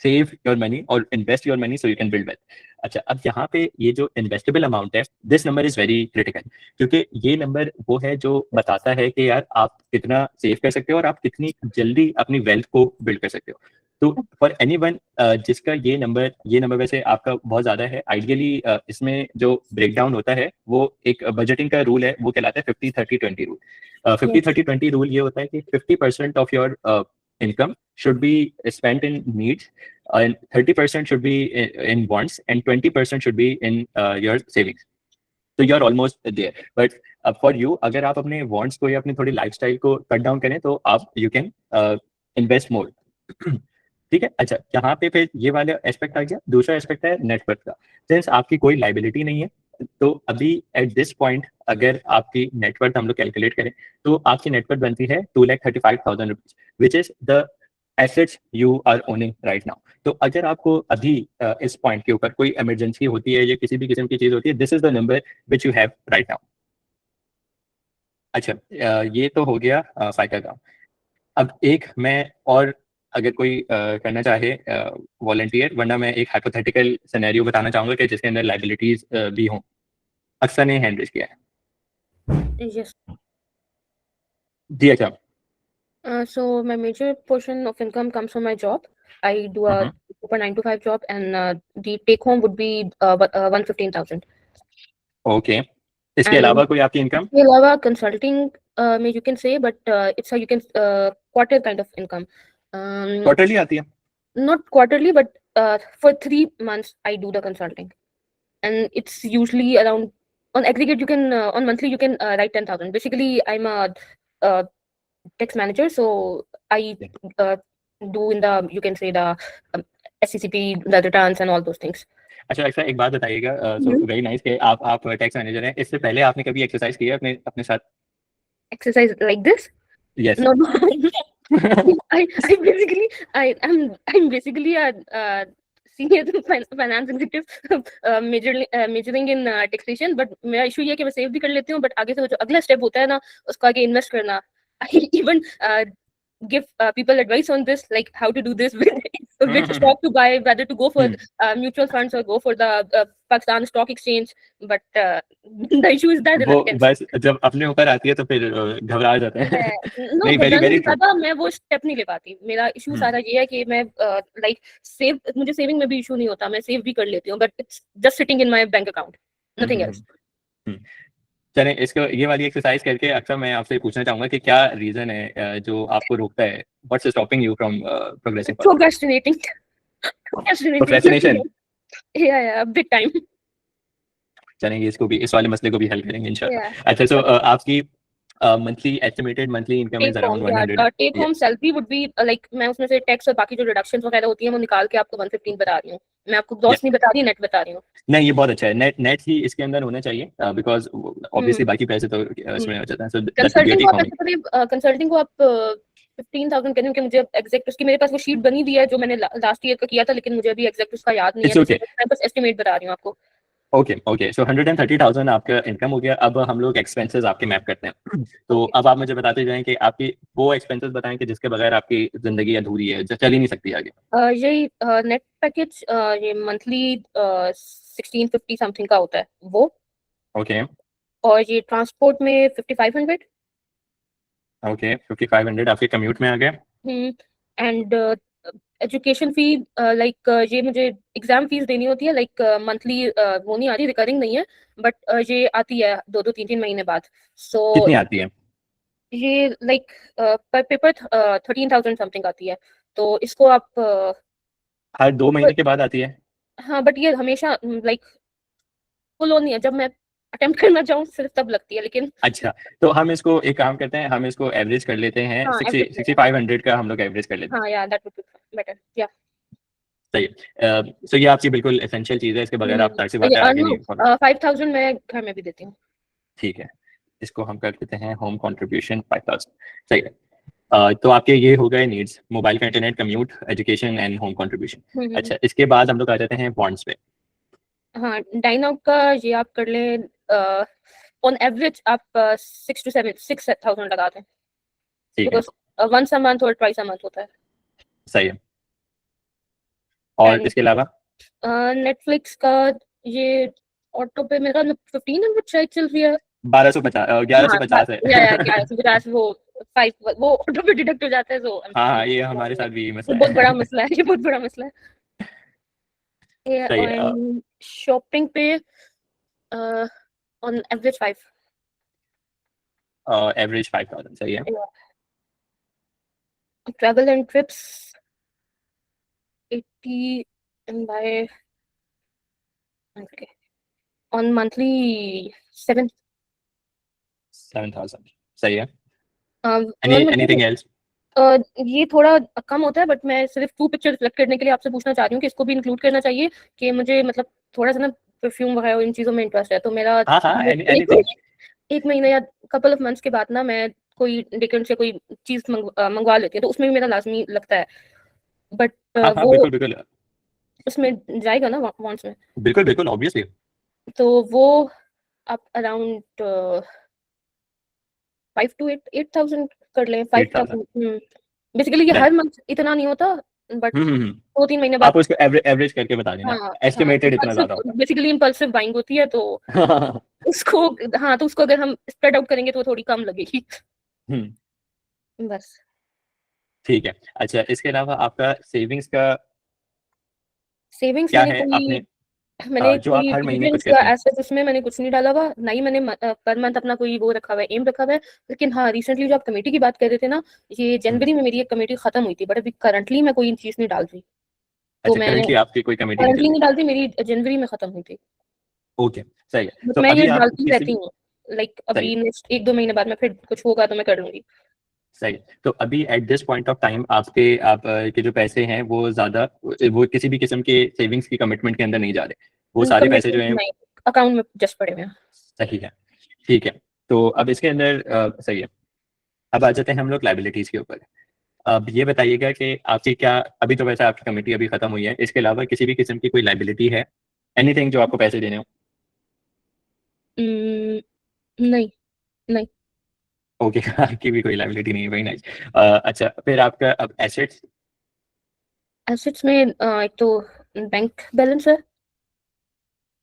save your money or invest your money so you can build wealth. अच्छा, अब यहाँ पे ये जो इन्वेस्टेबल अमाउंट है, this number is very critical, क्योंकि ये नंबर वो है जो बताता है कि यार आप कितना सेव कर सकते हो और आप कितनी जल्दी अपनी वेल्थ को बिल्ड कर सकते हो। तो फॉर एनीवन जिसका ये नंबर वैसे आपका बहुत ज्यादा है, आइडियली इसमें जो ब्रेकडाउन होता है वो एक बजटिंग का रूल है, वो कहलाता है 50-30-20 रूल। 50-30-20 रूल ये होता है कि 50% of your income should be spent in needs, and 30% should be in wants, and 20% should be in your savings. तो you are almost there. But for you, अगर आप अपने वॉन्ट्स को या अपनी थोड़ी लाइफस्टाइल को कट डाउन करें तो आप यू कैन इन्वेस्ट मोर। ठीक है। अच्छा, यहाँ पे फिर ये वाला एस्पेक्ट आ गया। दूसरा एस्पेक्ट है नेटवर्थ का। सिंस आपकी कोई लाइबिलिटी नहीं है, तो अभी एट दिस पॉइंट अगर आपकी नेटवर्थ हम लोग कैलकुलेट करें तो आपकी नेटवर्थ बनती है 2,35,000 rupees, which is the assets you are owning right now. तो अगर आपको अभी इस पॉइंट के ऊपर कोई इमरजेंसी होती है या किसी भी किस्म की चीज होती है, this is the number which you have right now. अच्छा, ये तो हो गया फायदा का। अब एक मैं और, अगर कोई करना चाहे वॉलंटियर, वरना मैं एक हाइपोथेटिकल सिनेरियो बताना चाहूंगा कि जिसके अंदर लाइबिलिटीज भी हों। अक्सर ने हैंड रेज किया है। Yes. जी अच्छा। So my major portion of income comes from my job. I do a super 9 to 5 job, and the take home would be 115,000. Okay, इसके And अलावा कोई आपकी इनकम? इसके अलावा consulting में you can say, but it's a you can quarter kind of income. Quarterly आती है? Not quarterly, but for 3 months I do the consulting, and it's usually around, on aggregate you can on monthly you can write 10,000. Basically, I'm a tax manager, so I do in the, you can say, the SCCP, the returns and all those things. अच्छा, अच्छा एक बात बताइएगा, so very nice कि आप tax manager हैं। इससे पहले आपने कभी एक्सरसाइज की है अपने अपने साथ? Exercise like this? Yes. No, no. I'm basically a senior finance executive, majoring in taxation, but मेरा issue ये है कि मैं save भी कर लेती हूँ, but आगे से वो जो अगला step होता है ना, उसको आगे invest करना, I even give people advice on this, like how to do this, which stock to buy, whether to go for mutual funds or go for the Pakistan Stock Exchange, but the issue is that वो reluctance. बस जब अपने ऊपर आती है तो फिर घबरा जाते हैं। नो, नहीं, वेरी वेरी ट्रू। ज्यादा मैं वो स्टेप नहीं ले पाती। मेरा इशू सारा ये है कि मैं लाइक सेव, मुझे सेविंग में भी इशू नहीं होता, मैं सेव भी कर लेती हूँ, but it's just sitting in my bank account, nothing else. चलें, इसको ये वाली एक्सरसाइज करके अक्सर मैं आपसे पूछना चाहूंगा कि क्या रीजन है जो आपको रोकता है, what's stopping you from progressing forward? Procrastination. या बिग टाइम। चलेंगे, इसको भी, इस वाले मसले को भी हल करेंगे इंशाल्लाह। अच्छा, सो आपकी monthly estimated monthly income is around 100। Take home salary would be like, मैं उसमें से टैक्स और बाकी जो डिडक्शंस वगैरह होती हैं वो निकाल के आपको 115 बता रही हूँ। मैं आपको ग्रॉस नहीं बता रही, नेट बता रही हूँ। नहीं, ये बहुत अच्छा है। नेट नेट ही इसके अंदर होना चाहिए, बिकॉज ऑब्वियसली बाकी पैसे तो इसमें हो जाता है। सो कंसल्टिंग को आप 15,000 करें, कि मुझे एग्जैक्ट उसकी मेरे पास वो शीट बनी हुई है जो मैंने लास्ट ईयर का किया था, लेकिन मुझे अभी एग्जैक्ट उसका याद नहीं है, मैं बस एस्टिमेट बता रही हूँ आपको। ओके ओके, सो 130,000 आपका इनकम हो गया। अब हम लोग एक्सपेंसेस आपके मैप करते हैं। तो अब आप मुझे बताते जाएं कि आपकी वो एक्सपेंसेस बताएं कि जिसके बगैर आपकी जिंदगी अधूरी है, चल ही नहीं सकती आगे। यही नेट पैकेज ये मंथली 1650 समथिंग का होता है वो। ओके। और ये ट्रांसपोर्ट में 5500। ओके, 5500 आपके कम्यूट में आ गया। एंड एजुकेशन फी लाइक ये मुझे एग्जाम फीस देनी होती है, लाइक मंथली वो नहीं आ रही, रिकरिंग नहीं है, बट ये आती है 2-3 महीने बाद। सो कितनी आती है? ये लाइक पर पेपर 13,000 समथिंग आती है। तो इसको आप हर 2 महीने के बाद आती है? हाँ, बट ये हमेशा लाइक फुल ऑन नहीं है, जब मैं अटेम्प्ट करना चाहूँ सिर्फ तब लगती है, लेकिन अच्छा, तो हम इसको एक काम करते हैं, हम इसको एवरेज कर लेते हैं, हाँ 60 एवरेज 6500 का हम लोग एवरेज कर लेते हैं। हाँ, या दैट वुड बी बेटर, या सही है। सो ये आपकी बिल्कुल एसेंशियल चीज़ है, इसके बगैर आप ज़ाहिर सी बात है आगे नो नहीं फॉलो। 5,000 मैं घर में भी देती हूँ। ठीक है, इसको हम कर देते हैं होम कंट्रीब्यूशन 5000। सही है। तो आपके ये हो गए नीड्स, मोबाइल का internet, commute, education and home contribution. अच्छा, इसके बाद हम लोग आ जाते हैं बॉन्ड्स पे। हाँ, डाइन आउट का ये आप कर लें, ऑन एवरेज आप 6,000 लगा दें, ठीक है, बिकॉज वंस अ मंथ और ट्वाइस अ मंथ होता है। सही है। और एंड इसके अलावा नेटफ्लिक्स का ये ऑटो पे मेरा 1,500 शायद चल रही है। 1250 हाँ 1150 है। या 1150 वो 5 वो ऑटो पे डिडक्ट हो जाता है, सो हाँ, ये हमारे साथ भी ये मसला बहुत बड़ा है। मसला है, ये बहुत बड़ा मसला है। सही है। एंड शॉपिंग पे ऑन एवरेज 5। एवरेज 5000 सही है। Travel and trips 80 and by okay on monthly 7 7000 सही है। मुझे एनीथिंग एल्स? ये थोड़ा कम होता है, बट मैं सिर्फ 2 पिक्चर सिलेक्ट करने के लिए आपसे पूछना चाह रही हूँ कि इसको भी इंक्लूड करना चाहिए, कि मुझे मतलब थोड़ा सा ना परफ्यूम वगैरह इन चीज़ों में इंटरेस्ट है, तो मेरा हाँ हाँ, एनीथिंग। एक महीने या कपल ऑफ मंथ्स के बाद ना मैं कोई डिकन से कोई चीज़ मंगवा लेती हूँ, तो उसमें भी मेरा लाजमी लगता है, बट हाँ हाँ, वो बिल्कुल बिल्कुल उसमें जाएगा ना वांट्स में, बिल्कुल बिल्कुल ऑब्वियसली। तो वो आप अराउंड 5 to 8,000 कर लें, 8000। 5,000। बेसिकली ये डन। हर मंथ इतना नहीं होता, बट हम्म। 2-3 महीने आप बाद उसको एवरेज करके बता देना, हाँ हाँ, एस्टिमेटेड इतना ज्यादा इम्पल्सिव होता बेसिकली इम्पल्सिव बाइंग होती है, तो है। उसको हाँ, तो उसको अगर हम स्प्रेड आउट करेंगे तो वो थोड़ी कम लगेगी हम्म, बस। ठीक है। अच्छा, इसके अलावा आपका सेविंग्स का सेविंग्स क्या है? आपने मैंने जो आप कोई हर महीने कुछ डिविडेंड्स या करती हैं। एसेट्स उसमें मैंने कुछ नहीं डाला हुआ, ना ही मैंने पर मंथ अपना कोई वो रखा हुआ है, एम रखा हुआ है। लेकिन हाँ, रिसेंटली जो आप कमेटी की बात कर रहे थे ना, ये हम्म, जनवरी में मेरी एक कमेटी खत्म हुई थी, बट अभी करंटली मैं कोई चीज़ नहीं डाल रही, तो अच्छा, मैं करंटली आपकी कोई कमेटी नहीं चल करंटली रही? नहीं डालती, मेरी जनवरी में खत्म हुई थी, ओके, सही है। बट तो मैं ये अभी आप डालती किसी रहती भी हूँ, लाइक सही अभी नेक्स्ट 1-2 महीने बाद मैं फिर कुछ होगा तो मैं कर लूंगी। सही है। तो अभी at this point of time के जो पैसे हैं वो ज्यादा, वो किसी भी किस्म के सेविंग्स की कमिटमेंट के अंदर नहीं जा रहे, वो सारे पैसे जो कमिटमेंट हैं। नहीं, अकाउंट में जस्ट पड़े हुए हैं। सही है। ठीक है। तो अब इसके अंदर सही है। अब आ जाते हैं हम लोग लाइबिलिटीज के ऊपर। अब ये बताइएगा कि आपकी क्या, अभी तो वैसे आपकी कमेटी अभी खत्म हुई है, इसके अलावा किसी भी किस्म की कोई लाइबिलिटी है, एनीथिंग जो आपको पैसे देने हो? हम्म, नहीं नहीं। ओके। आपकी भी कोई लाइबिलिटी नहीं है, वेरी नाइस। अच्छा, फिर आपका अब एसेट्स? एसेट्स में एक तो बैंक बैलेंस है,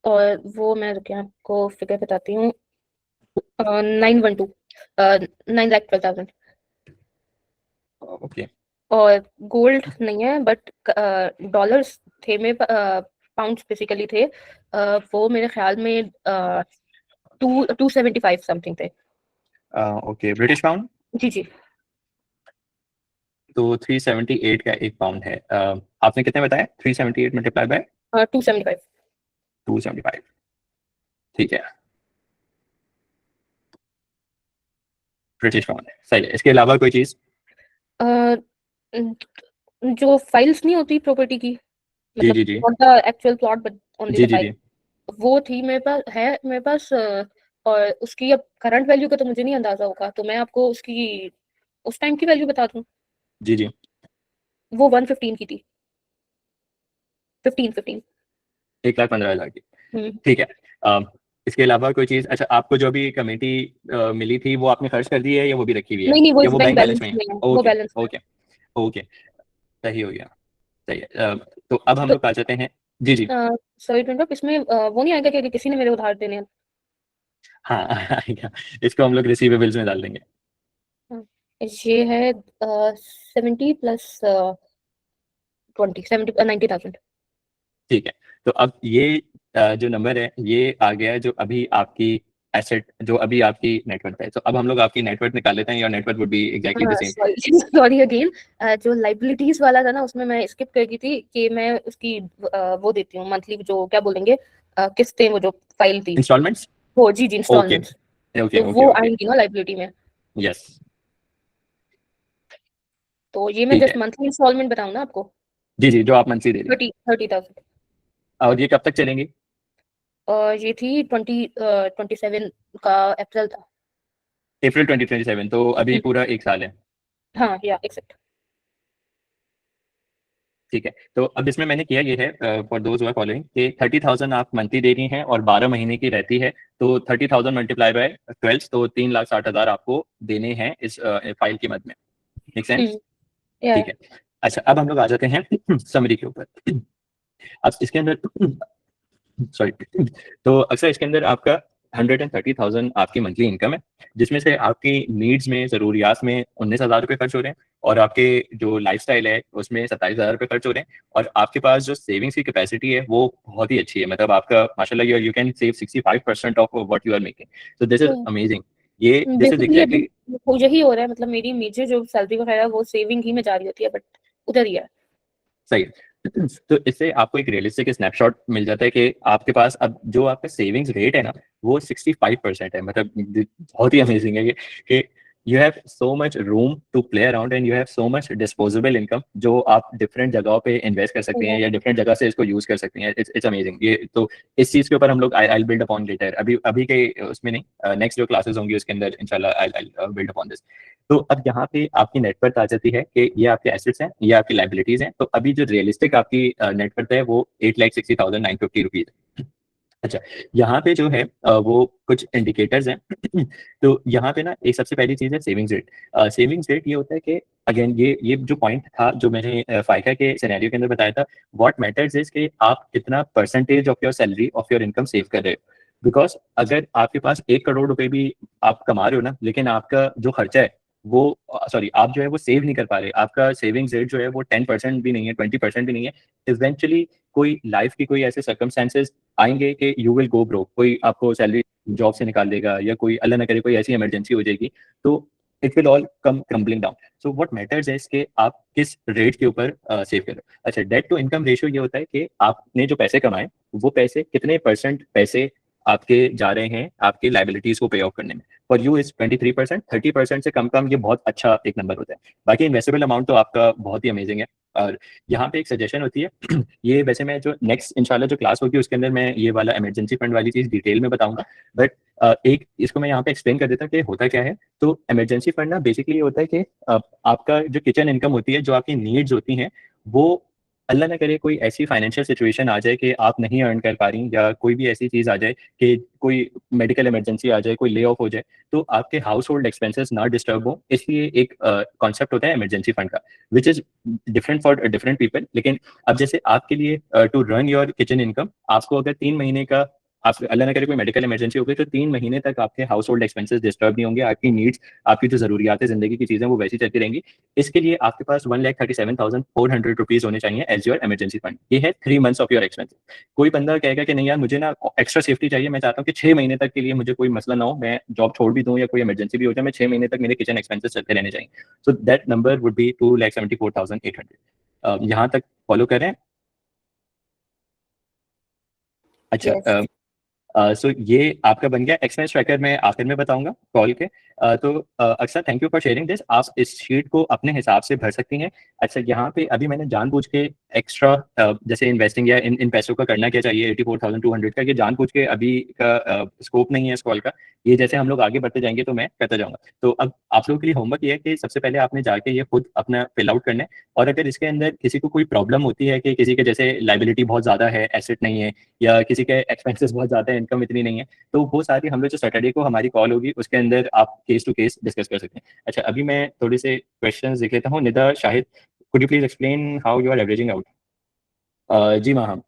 और वो मैं रुकिए आपको फिगर बताती हूँ, 9,129,9,12,000। ओके। और गोल्ड नहीं है, बट डॉलर्स थे मेरे पाउंड्स बेसिकली थे, वो मेरे ख्याल में 275 समथिंग थे। Okay, British pound? जी जी। तो 378 का एक पाउंड है। आपने कितने बताया? 378 मल्टीप्लाई बाय 275। 275। ठीक है, ब्रिटिश पाउंड है, सही है। इसके अलावा कोई चीज? जो फाइल्स नहीं होती प्रॉपर्टी की, जी मतलब जी जी not the actual plot but only जी द जी फाइल, जी। वो थी मेरे पास, है मेरे पास, और उसकी अब करंट वैल्यू का तो मुझे नहीं अंदाजा होगा, तो मैं आपको उसकी उस टाइम की वैल्यू बता दूं। जी जी। वो 115 की थी, 15। 1,15,000 की। हम्म। ठीक है। अ, इसके अलावा कोई चीज? अच्छा, आपको जो भी कमेटी मिली थी वो आपने खर्च कर दी है या वो भी रखी हुई है, नहीं नहीं, वो या इस वो बैंक बैंक बैलेंस बैलेंस में है? में है, वो ओके बैलेंस में ओके ओके, सही हो गया। सही है। तो अब हम है। लोग आ जाते हैं। जी जी। तो सॉरी टू इंटरप्ट, इसमें वो नहीं आएगा कि किसी ने मेरे उधार देने हैं? हाँ। आएगा। इसको हम लोग रिसीवेबल्स में डाल देंगे। हाँ, ये है 70 प्लस 90,000। ठीक है, तो अब ये जो नंबर है ये आ गया है जो अभी आपकी एसेट, जो अभी आपकी नेटवर्थ है। तो अब हम लोग आपकी नेटवर्थ निकाल लेते हैं। Your net worth would be exactly the same. Sorry again, जो लाइबिलिटीज वाला था ना उसमें मैं स्किप कर गई थी कि मैं उसकी वो देती हूँ मंथली, जो क्या बोलेंगे किस्तें, वो जो फाइल थी इंस्टॉलमेंट्स। वो, जी ओके इंस्टॉलमेंट्स, ओके तो ओके वो ओके। आएंगी ना लाइबिलिटी में। यस तो ये मैं ठीक जस्ट है। मंथली इंस्टॉलमेंट बताऊँ ना आपको, जी जी, जो आप मंथली दे रही हैं। 30,000। और ये कब तक चलेंगी? और ये थी 27 का अप्रैल था। अप्रैल 2027, तो अभी पूरा 1 साल है। हाँ या एक्सेप्ट। ठीक है, तो अब इसमें मैंने किया ये है for those who are following कि 30,000 आप मंथली दे रही हैं और 12 महीने की रहती है, तो 30,000 मल्टीप्लाई बाय 12, तो 3,60,000 आपको देने हैं इस फाइल की मद में। Make sense? या ठीक है। अच्छा, अब हम लोग आ जाते हैं समरी के ऊपर। अब इसके अंदर सॉरी, तो अक्सर इसके अंदर आपका 130,000 आपकी मंथली इनकम है, जिसमें से आपकी नीड्स में, ज़रूरियात में 19,000 रुपये खर्च हो रहे हैं, और आपके जो लाइफस्टाइल है उसमें 27,000 रुपये खर्च हो रहे हैं, और आपके पास जो सेविंग्स की कैपेसिटी है वो बहुत ही अच्छी है। मतलब आपका माशाल्लाह you can save 65% of what you are making, so this is amazing. ये दिस इज बेसिकली अभी एग्जैक्टली वो यही हो रहा है, मतलब मेरी मेजर जो सैलरी वगैरह है वो सेविंग ही में जा रही होती है, बट उधर ही है। सही है। तो इससे आपको एक रियलिस्टिक स्नैपशॉट मिल जाता है कि आपके पास अब जो आपका सेविंग्स रेट है ना वो 65% है। मतलब बहुत ही अमेजिंग है ये कि you have so much room to play around and you have so much disposable income जो आप डिफरेंट जगहों पे इन्वेस्ट कर सकते हैं या डिफरेंट जगह से इसको यूज कर सकते हैं। It's amazing. ये तो इस चीज के ऊपर हम लोग आई बिल्ड अपॉन लेटर, अभी अभी के उसमें नहीं, नेक्स्ट जो क्लासेस होंगी उसके अंदर इंशाल्लाह आई बिल्ड अपॉन दिस। तो अब यहाँ पे आपकी नेटवर्थ आ जाती है कि ये आपके एसेट्स हैं, ये आपकी लाइबिलिटीज हैं। तो अभी जो रियलिस्टिक आपकी नेटवर्थ है वो 8,60,950 रुपीज है। अच्छा, यहाँ पे जो है वो कुछ इंडिकेटर्स हैं। तो यहाँ पे ना एक सबसे पहली चीज है सेविंग्स रेट। सेविंग्स रेट ये होता है कि अगेन ये जो पॉइंट था जो मैंने फाइका के सिनेरियो के अंदर बताया था, व्हाट मैटर्स इज कि आप कितना percentage of your salary of your income save कर रहे हो। बिकॉज अगर आपके पास 1 करोड़ रुपए भी आप कमा रहे हो ना, लेकिन आपका जो खर्चा है वो सॉरी आप जो है वो सेव नहीं कर पा रहे, आपका सेविंग्स रेट जो है वो 10% भी नहीं है, 20% भी नहीं है, इवेंचुअली कोई लाइफ की कोई ऐसे सर्कमस्टेंसेस आएंगे कि यू विल गो ब्रोक। कोई आपको सैलरी जॉब से निकाल देगा या कोई अल्लाह ना करे कोई ऐसी इमरजेंसी हो जाएगी, तो it will all come crumbling down. So what matters है कि आप किस रेट के ऊपर सेव कर रहे हो। अच्छा, डेट टू इनकम रेशियो ये होता है कि आपने जो पैसे कमाए वो पैसे कितने परसेंट पैसे आपके जा रहे हैं आपकी लाइबिलिटीज को पे ऑफ करने में। फॉर यू इज 23%, 30% से कम ये बहुत अच्छा एक नंबर होता है। बाकी इन्वेस्टेबल अमाउंट तो आपका बहुत ही अमेजिंग है। और यहाँ पे एक सजेशन होती है, ये वैसे मैं जो नेक्स्ट इंशाल्लाह जो क्लास होगी उसके अंदर मैं ये वाला इमरजेंसी फंड वाली चीज डिटेल में बताऊंगा, बट एक इसको मैं यहाँ पे एक्सप्लेन कर देता हूँ कि होता क्या है। तो इमरजेंसी फंड ना बेसिकली ये होता है कि आपका जो किचन इनकम होती है, जो आपकी नीड्स होती हैं, वो अल्लाह ना करे कोई ऐसी फाइनेंशियल सिचुएशन आ जाए कि आप नहीं अर्न कर पा रही, या कोई भी ऐसी चीज आ जाए कि कोई मेडिकल इमरजेंसी आ जाए, कोई ले ऑफ हो जाए, तो आपके हाउस होल्ड एक्सपेंसेस ना डिस्टर्ब हो, इसलिए एक कॉन्सेप्ट होता है इमरजेंसी फंड का, which is different for different people. लेकिन अब जैसे आपके लिए to run your kitchen income, आपको अगर 3 महीने का आप अल्लाह ना करे कोई मेडिकल इमरजेंसी हो गई, तो 3 महीने तक आपके हाउस होल्ड एक्सपेंसेस डिस्टर्ब नहीं होंगे, आपकी नीड्स, आपकी जो जरूरियात है जिंदगी की चीजें वो वैसी चलती रहेंगी। इसके लिए आपके पास 1,37,400 रुपीज होने चाहिए एज योर इमरजेंसी फंड। ये है 3 मंथ्स ऑफ योर एक्सपेंसेस। कोई बंदा कहेगा कि नहीं यार मुझे ना एक्स्ट्रा सेफ्टी चाहिए, मैं चाहता हूँ कि 6 महीने तक के लिए मुझे कोई मसला ना हो, मैं जॉब छोड़ भी दूँ या कोई इमरजेंसी भी हो जाए, मैं 6 महीने तक मेरे किचन एक्सपेंसेस चलते रहने चाहिए। So that number would be 2,74,800। यहाँ तक फॉलो करें। अच्छा, यस। सो ये आपका बन गया एक्सपेंस ट्रैकर। मैं आखिर में बताऊंगा कॉल के। तो अक्सर thank you for sharing this. आप इस शीट को अपने हिसाब से भर सकती हैं। अच्छा, यहाँ पे अभी मैंने जानबूझ के एक्स्ट्रा जैसे इन्वेस्टिंग या इन पैसों का करना क्या चाहिए 84,200 का, ये जानबूझ के अभी का स्कोप नहीं है इस कॉल का। ये जैसे हम लोग आगे बढ़ते जाएंगे तो मैं करता जाऊंगा। तो अब आप लोगों के लिए होमवर्क ये है कि सबसे पहले आपने जाके ये खुद अपना फिल आउट करना है, और अगर इसके अंदर किसी को कोई प्रॉब्लम होती है कि किसी के जैसे लाइबिलिटी बहुत ज्यादा है, एसेट नहीं है, या किसी के एक्सपेंसेस बहुत ज्यादा है, इनकम इतनी नहीं है, तो वो सारी हम लोग जो सैटरडे को हमारी कॉल होगी उसके अंदर आप केस टू केस डिस्कस कर सकते हैं। अच्छा, अभी मैं थोड़े से क्वेश्चंस देख लेता हूँ। Nida Shahid, could you please explain how you are averaging out? जी माहम।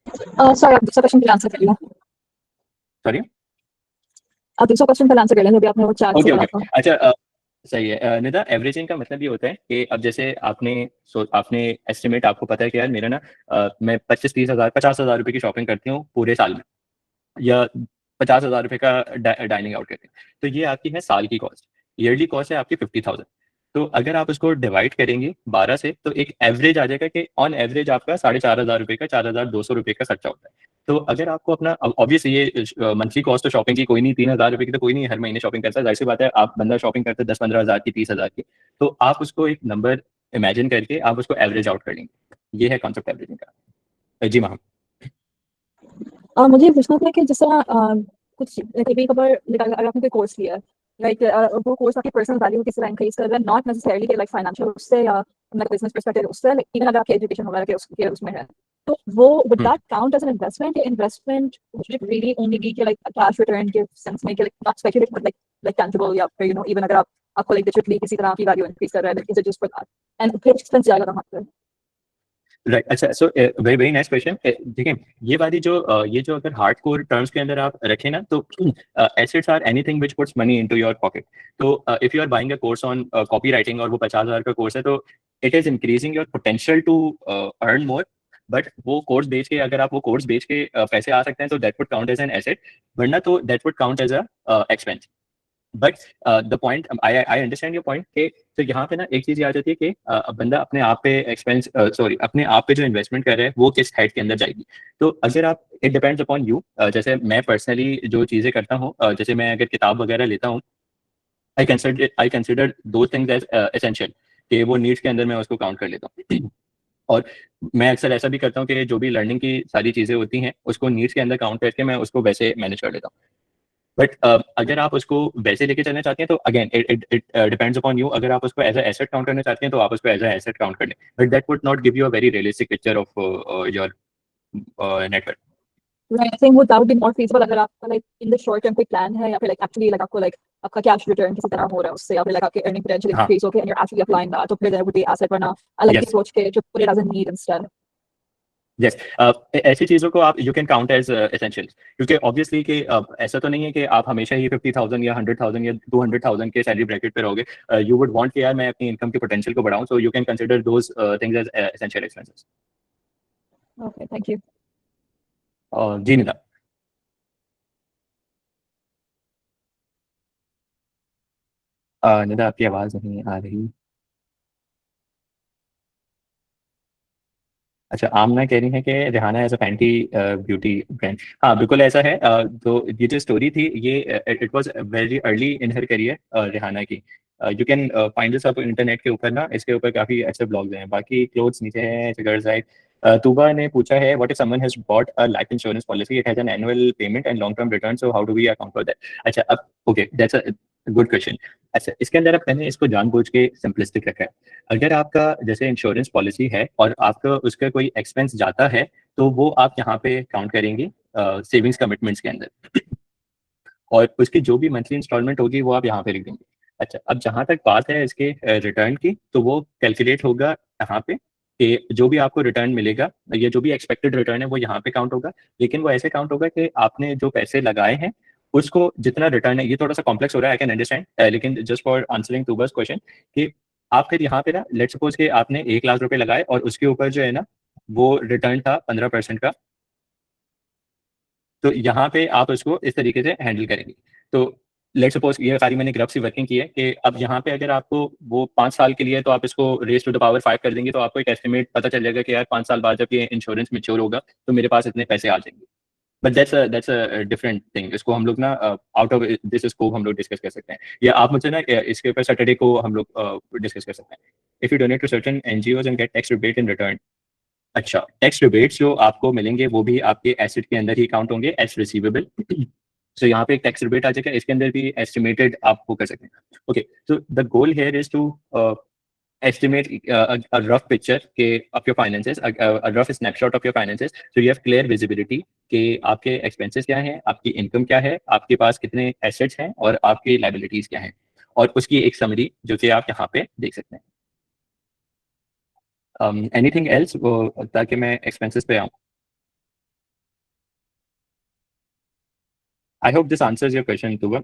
सर आप दूसरा क्वेश्चन पहले आंसर कर लिया। सॉरी, आप दूसरा क्वेश्चन पहले आंसर कर लेंगे, अभी आपने वो चार्ट से ओके करा ओके। था। अच्छा, सही है। निदा, एवरेजिंग का मतलब ये होता है कि अब जैसे आपने एस्टिमेट, आपको पता है कि यार मेरा ना मैं 25-30 हज़ार 50 हज़ार रुपए की शॉपिंग करती हूँ पूरे साल में, या 50 हज़ार रुपए का डाइनिंग आउट करते हैं, तो ये आपकी है साल की कॉस्ट। ईयरली कॉस्ट है आपकी 50,000। तो अगर आप उसको डिवाइड करेंगे 12 से, तो एक एवरेज आ जाएगा कि ऑन एवरेज आपका 4,500 रुपए का 4,200 रुपए का खर्चा होता है। तो अगर आपको अपना, ऑब्वियसली ये मंथली कॉस्ट तो शॉपिंग की कोई नहीं, 3,000 रुपए की तो कोई नहीं हर महीने शॉपिंग करता है, जाहिर सी बात है। आप बंदा शॉपिंग करते हैं 10-15 हज़ार की, 30 हज़ार की, तो आप उसको एक नंबर इमेजिन करके आप उसको एवरेज आउट कर लेंगे। ये है कॉन्सेप्ट एवरेजिंग का। जी मैम। मुझे ये पूछना था कि जिस तरह कुछ कभी कभार अगर आपने कोई कोर्स लिया है, लाइक वो कोर्स आपकी पर्सनल वैल्यू किस तरह इंक्रीज कर रहा है, नॉट नेसेसरली लाइक फाइनेंशियल उससे या लाइक बिजनेस पर्सपेक्टिव उससे, लाइक इवन अगर आपकी एजुकेशन वगैरह के उसमें है, तो वो would that count as an investment, या investment which really only be like cash return के सेंस में, like not speculate but like tangible, या फिर इवन अगर आप आपको लाइक डिजिटली किसी तरह की वैल्यू इंक्रीज कर रहा है, is it just for that, and फिर एक्सपेंस जाएगा कहाँ पे? राइट, अच्छा। So very very nice question. देखिए, ये जो अगर हार्ड कोर टर्म्स के अंदर आप रखें ना, तो assets are anything which puts money into your pocket. तो if you are buying a course on copywriting और वो 50,000 का कोर्स है, तो it is increasing your potential to earn more. But वो कोर्स बेच के, अगर आप वो कोर्स बेच के पैसे आ सकते हैं, तो that would count as an asset, वरना तो that would count as a expense. But the point, I understand your point के, तो यहाँ पे ना एक चीज ये आ जाती है कि बंदा अपने आप पे एक्सपेंस, सॉरी, अपने आप पे जो इन्वेस्टमेंट कर रहा है वो किस हेड के अंदर जाएगी। तो अगर आप, इट डिपेंड्स अपॉन यू। जैसे मैं पर्सनली जो चीजें करता हूँ, जैसे मैं अगर किताब वगैरह लेता हूँ, आई कंसिडर दो थिंग्स एज एसेंशियल, कि वो नीड्स के अंदर मैं उसको काउंट कर लेता हूँ। और मैं अक्सर ऐसा भी करता हूँ कि जो भी लर्निंग की सारी चीजें होती हैं उसको नीड्स के अंदर काउंट करके मैं उसको वैसे मैनेज कर लेता हूँ। बट अगर आप उसको वैसे लेके चलना चाहते हैं, तो again it it depends upon you. अगर आप उसको एज अ एसेट काउंट करना चाहते हैं, तो आप उसको एज अ एसेट काउंट कर लें, but that would not give you a very realistic picture of your network. Right, I think that would be more feasible अगर आपका like in the short term कोई plan है, या फिर like actually like आपको like आपका cash return किसी तरह हो रहा है उससे, या फिर like आपके earning potential हाँ, increase होके and you're actually applying that, तो फिर there would be asset, वरना I like the yes, approach के जो put it as a need instead. Yes. ऐसी चीजों को आप, you can count as essential, क्योंकि ऑब्वियसली कि ऐसा तो नहीं है कि आप हमेशा ही 50,000 या 100,000 या 200,000 के सैलरी ब्रैकेट पे रहोगे। यू वुड वांट कि यार मैं अपनी इनकम के पोटेंशियल को बढ़ाऊं, so you can consider those things as essential expenses. Okay, thank you. जी निदा। निदा, आपकी आवाज नहीं आ रही। अच्छा, आमना कह रही है कि Rihanna as a Fenty Beauty brand. हाँ, बिल्कुल ऐसा है। तो ये जो स्टोरी थी, ये it was very early in her career, Rihanna की। You can find this up internet के ऊपर ना, इसके ऊपर काफी अच्छे ब्लॉग्स हैं। बाकी क्लोथ्स नीचे हैं, फिगर्स राइट। तूबा ने पूछा है, what if someone has bought a life insurance policy, it has an annual payment and long term return, so how do we account for that? अच्छा, अब okay, that's a good question. अच्छा, इसके अंदर अब मैंने इसको जानबूझ के सिंपलिस्टिक रखा है। अगर आपका जैसे इंश्योरेंस पॉलिसी है और आपका उसका कोई एक्सपेंस जाता है, तो वो आप यहाँ पे काउंट करेंगे सेविंग्स कमिटमेंट्स के अंदर, और उसकी जो भी मंथली इंस्टॉलमेंट होगी वो आप यहाँ पे लिख देंगे। अच्छा, अब जहाँ तक बात है इसके रिटर्न की, तो वो कैलकुलेट होगा यहाँ पे, कि जो भी आपको रिटर्न मिलेगा, या जो भी एक्सपेक्टेड रिटर्न है वो यहाँ पे काउंट होगा। लेकिन वो ऐसे काउंट होगा कि आपने जो पैसे लगाए हैं उसको जितना रिटर्न है, ये थोड़ा सा कॉम्प्लेक्स हो रहा है, आई कैन अंडरस्टैंड, लेकिन जस्ट फॉर आंसरिंग टू बस क्वेश्चन, कि आप फिर यहाँ पे ना, लेट सपोज कि आपने 1 लाख रुपए लगाए और उसके ऊपर जो है ना, वो रिटर्न था 15% का। तो यहाँ पे आप उसको इस तरीके से हैंडल करेंगे। तो लेट सपोज ये सारी मैंने ग्राफ से वर्किंग की है, कि अब यहाँ पे अगर आपको वो 5 साल के लिए, तो आप इसको रेस टू द पावर 5 कर देंगे, तो आपको एक एस्टिमेट पता चल जाएगा कि यार 5 साल बाद जब ये इंश्योरेंस मेच्योर होगा, तो मेरे पास इतने पैसे आ जाएंगे। But that's a different thing. इसको हम लोग ना आउट ऑफ दिस स्कोप हम लोग डिस्कस कर सकते हैं, या आप मुझसे ना इसके ऊपर सैटरडे को हम लोग डिस्कस कर सकते हैं। If you donate to certain NGOs and get tax rebate in return. अच्छा, टैक्स रिबेट्स जो आपको मिलेंगे वो भी आपके एसेट के अंदर ही काउंट होंगे एज रिसीवेबल। सो यहाँ पे एक टैक्स रिबेट आ जाएगा, इसके अंदर भी एस्टिमेटेड आप वो कर सकते हैं। Okay, so the goal here is to estimate a rough picture of your finances, a rough snapshot of your finances, so you have clear visibility कि आपके expenses क्या हैं, आपकी income क्या है, आपके पास कितने assets हैं और आपके liabilities क्या हैं, और उसकी एक summary जो कि आप यहाँ पे देख सकते हैं। Anything else, वो ताकि मैं expenses पे आऊँ? I hope this answers your question, Tuba.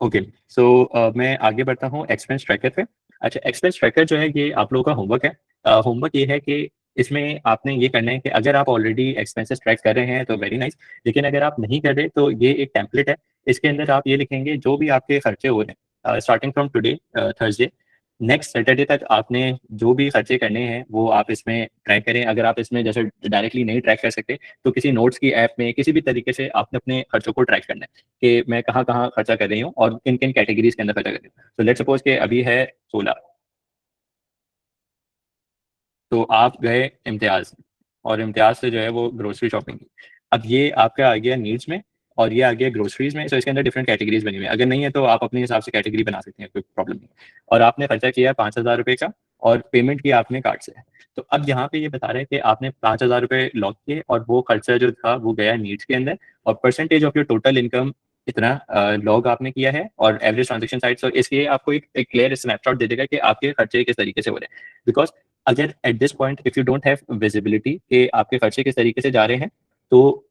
Okay, so मैं आगे बढ़ता हूँ एक्सपेंस ट्रैकर पे। अच्छा, एक्सपेंस ट्रैकर जो है ये आप लोगों का होमवर्क है। होमवर्क ये है कि इसमें आपने ये करना है कि अगर आप ऑलरेडी एक्सपेंसेस ट्रैक कर रहे हैं तो वेरी नाइस, लेकिन अगर आप नहीं कर रहे तो ये एक टेम्पलेट है। इसके अंदर आप ये लिखेंगे जो भी आपके खर्चे हो रहे हैं starting from today Thursday, next Saturday तक आपने जो भी खर्चे करने हैं वो आप इसमें ट्रैक करें। अगर आप इसमें जैसे डायरेक्टली नहीं ट्रैक कर सकते तो किसी नोट्स की ऐप में किसी भी तरीके से आपने अपने खर्चों को ट्रैक करना है कि मैं कहाँ कहाँ खर्चा कर रही हूँ और किन किन कैटेगरीज के अंदर खर्चा कर रही हूँ। तो लेट्स सपोज कि अभी है 16, तो आप गए इम्तियाज और इम्तियाज से जो है वो ग्रोसरी शॉपिंग की। अब ये आपका आ गया नीड्स में और ये आ गया ग्रोसरीज में। सो इसके अंदर डिफरेंट कैटेगरीज बनी हुई है। अगर नहीं है तो आप अपने हिसाब से कैटेगरी बना सकते हैं, कोई प्रॉब्लम नहीं। और आपने खर्चा किया 5,000 रुपये का और पेमेंट किया आपने कार्ड से। तो अब यहाँ पे ये बता रहे हैं कि आपने 5,000 रुपये लॉक किए और वो खर्चा जो था वो गया नीड्स के अंदर और percentage of your total income इतना लॉग आपने किया है और एवरेज ट्रांजेक्शन साइज। और इसलिए आपको एक क्लियर स्नैपशॉट दे देगा कि आपके खर्चे किस तरीके से हो रहे हैं। बिकॉज अगर at this point if you don't have visibility कि आपके खर्चे किस तरीके से जा रहे हैं तो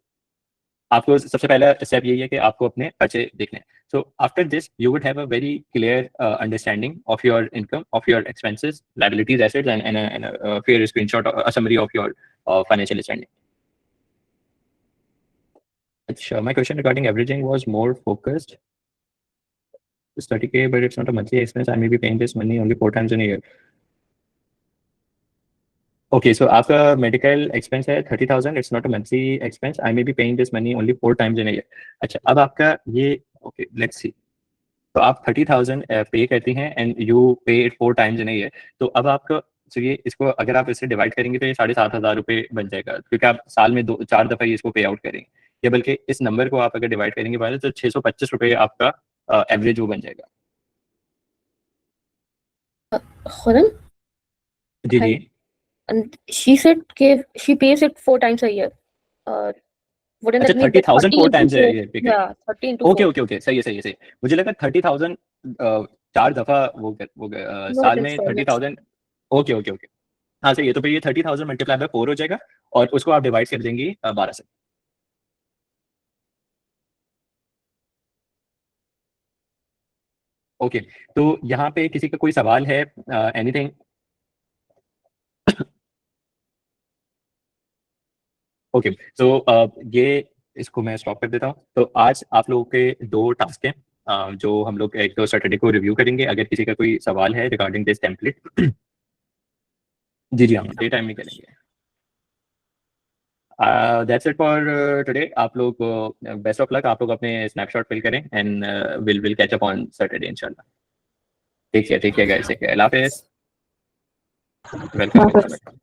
आपको सबसे पहला स्टेप यही है कि आपको अपने खर्चे देखने हैं। So after this you would have a very clear understanding of your income, of your expenses, liabilities, assets and fair screenshot, a summary of your financial standing. अच्छा, my question regarding averaging was more focused. It's 30K, but it's not a monthly expense. I may be paying this money only 4 times in a year. Okay, so आपका medical expense है 30,000. It's not a monthly expense. I may be paying this money only 4 times in a year. अच्छा, अब आपका ये okay, let's see. तो आप 30,000 पे करती हैं and you pay it 4 times in a year. तो अब आपका चलिए इसको अगर आप इसे डिवाइड करेंगे तो ये 7,500 रुपये बन जाएगा, क्योंकि आप साल में 4 दफ़ा ही इसको पे आउट करेंगे। या बल्कि इस नंबर को आप अगर डिवाइड करेंगे बाय तो 625 रुपये आपका एवरेज वो बन जाएगा। खुरम, जी जी। and she said she pays it 4 times a year. Wouldn't अच्छा, that mean that 30,000 4 times है ये पे yeah, 30 into okay 4. Okay okay, सही है सही है सही है। मुझे लगा 30,000 4 दफ़ा वो No, साल it is में 4 months. 30,000। ओके ओके ओके, हाँ सही है। तो फिर ये 30,000 मल्टीप्लाई बाय 4 हो जाएगा और उसको आप डिवाइड कर देंगी 12 से। ओके, तो यहाँ पे किसी का कोई सवाल है? एनीथिंग? ओके, तो ये इसको मैं स्टॉप कर देता हूँ। तो आज आप लोगों के 2 टास्क हैं जो हम लोग एक तो सैटरडे को रिव्यू करेंगे। अगर किसी का कोई सवाल है रिगार्डिंग दिस टेम्पलेट जी जी, हम डे टाइम में करेंगे। That's it for today. आप लोग बेस्ट ऑफ लक। आप लोग अपने स्नैपशॉट फिल करें and will catch up on Saturday इंशाल्लाह। ठीक है गाइस, ठीक है, अल्लाह हाफिज़। वेलकम।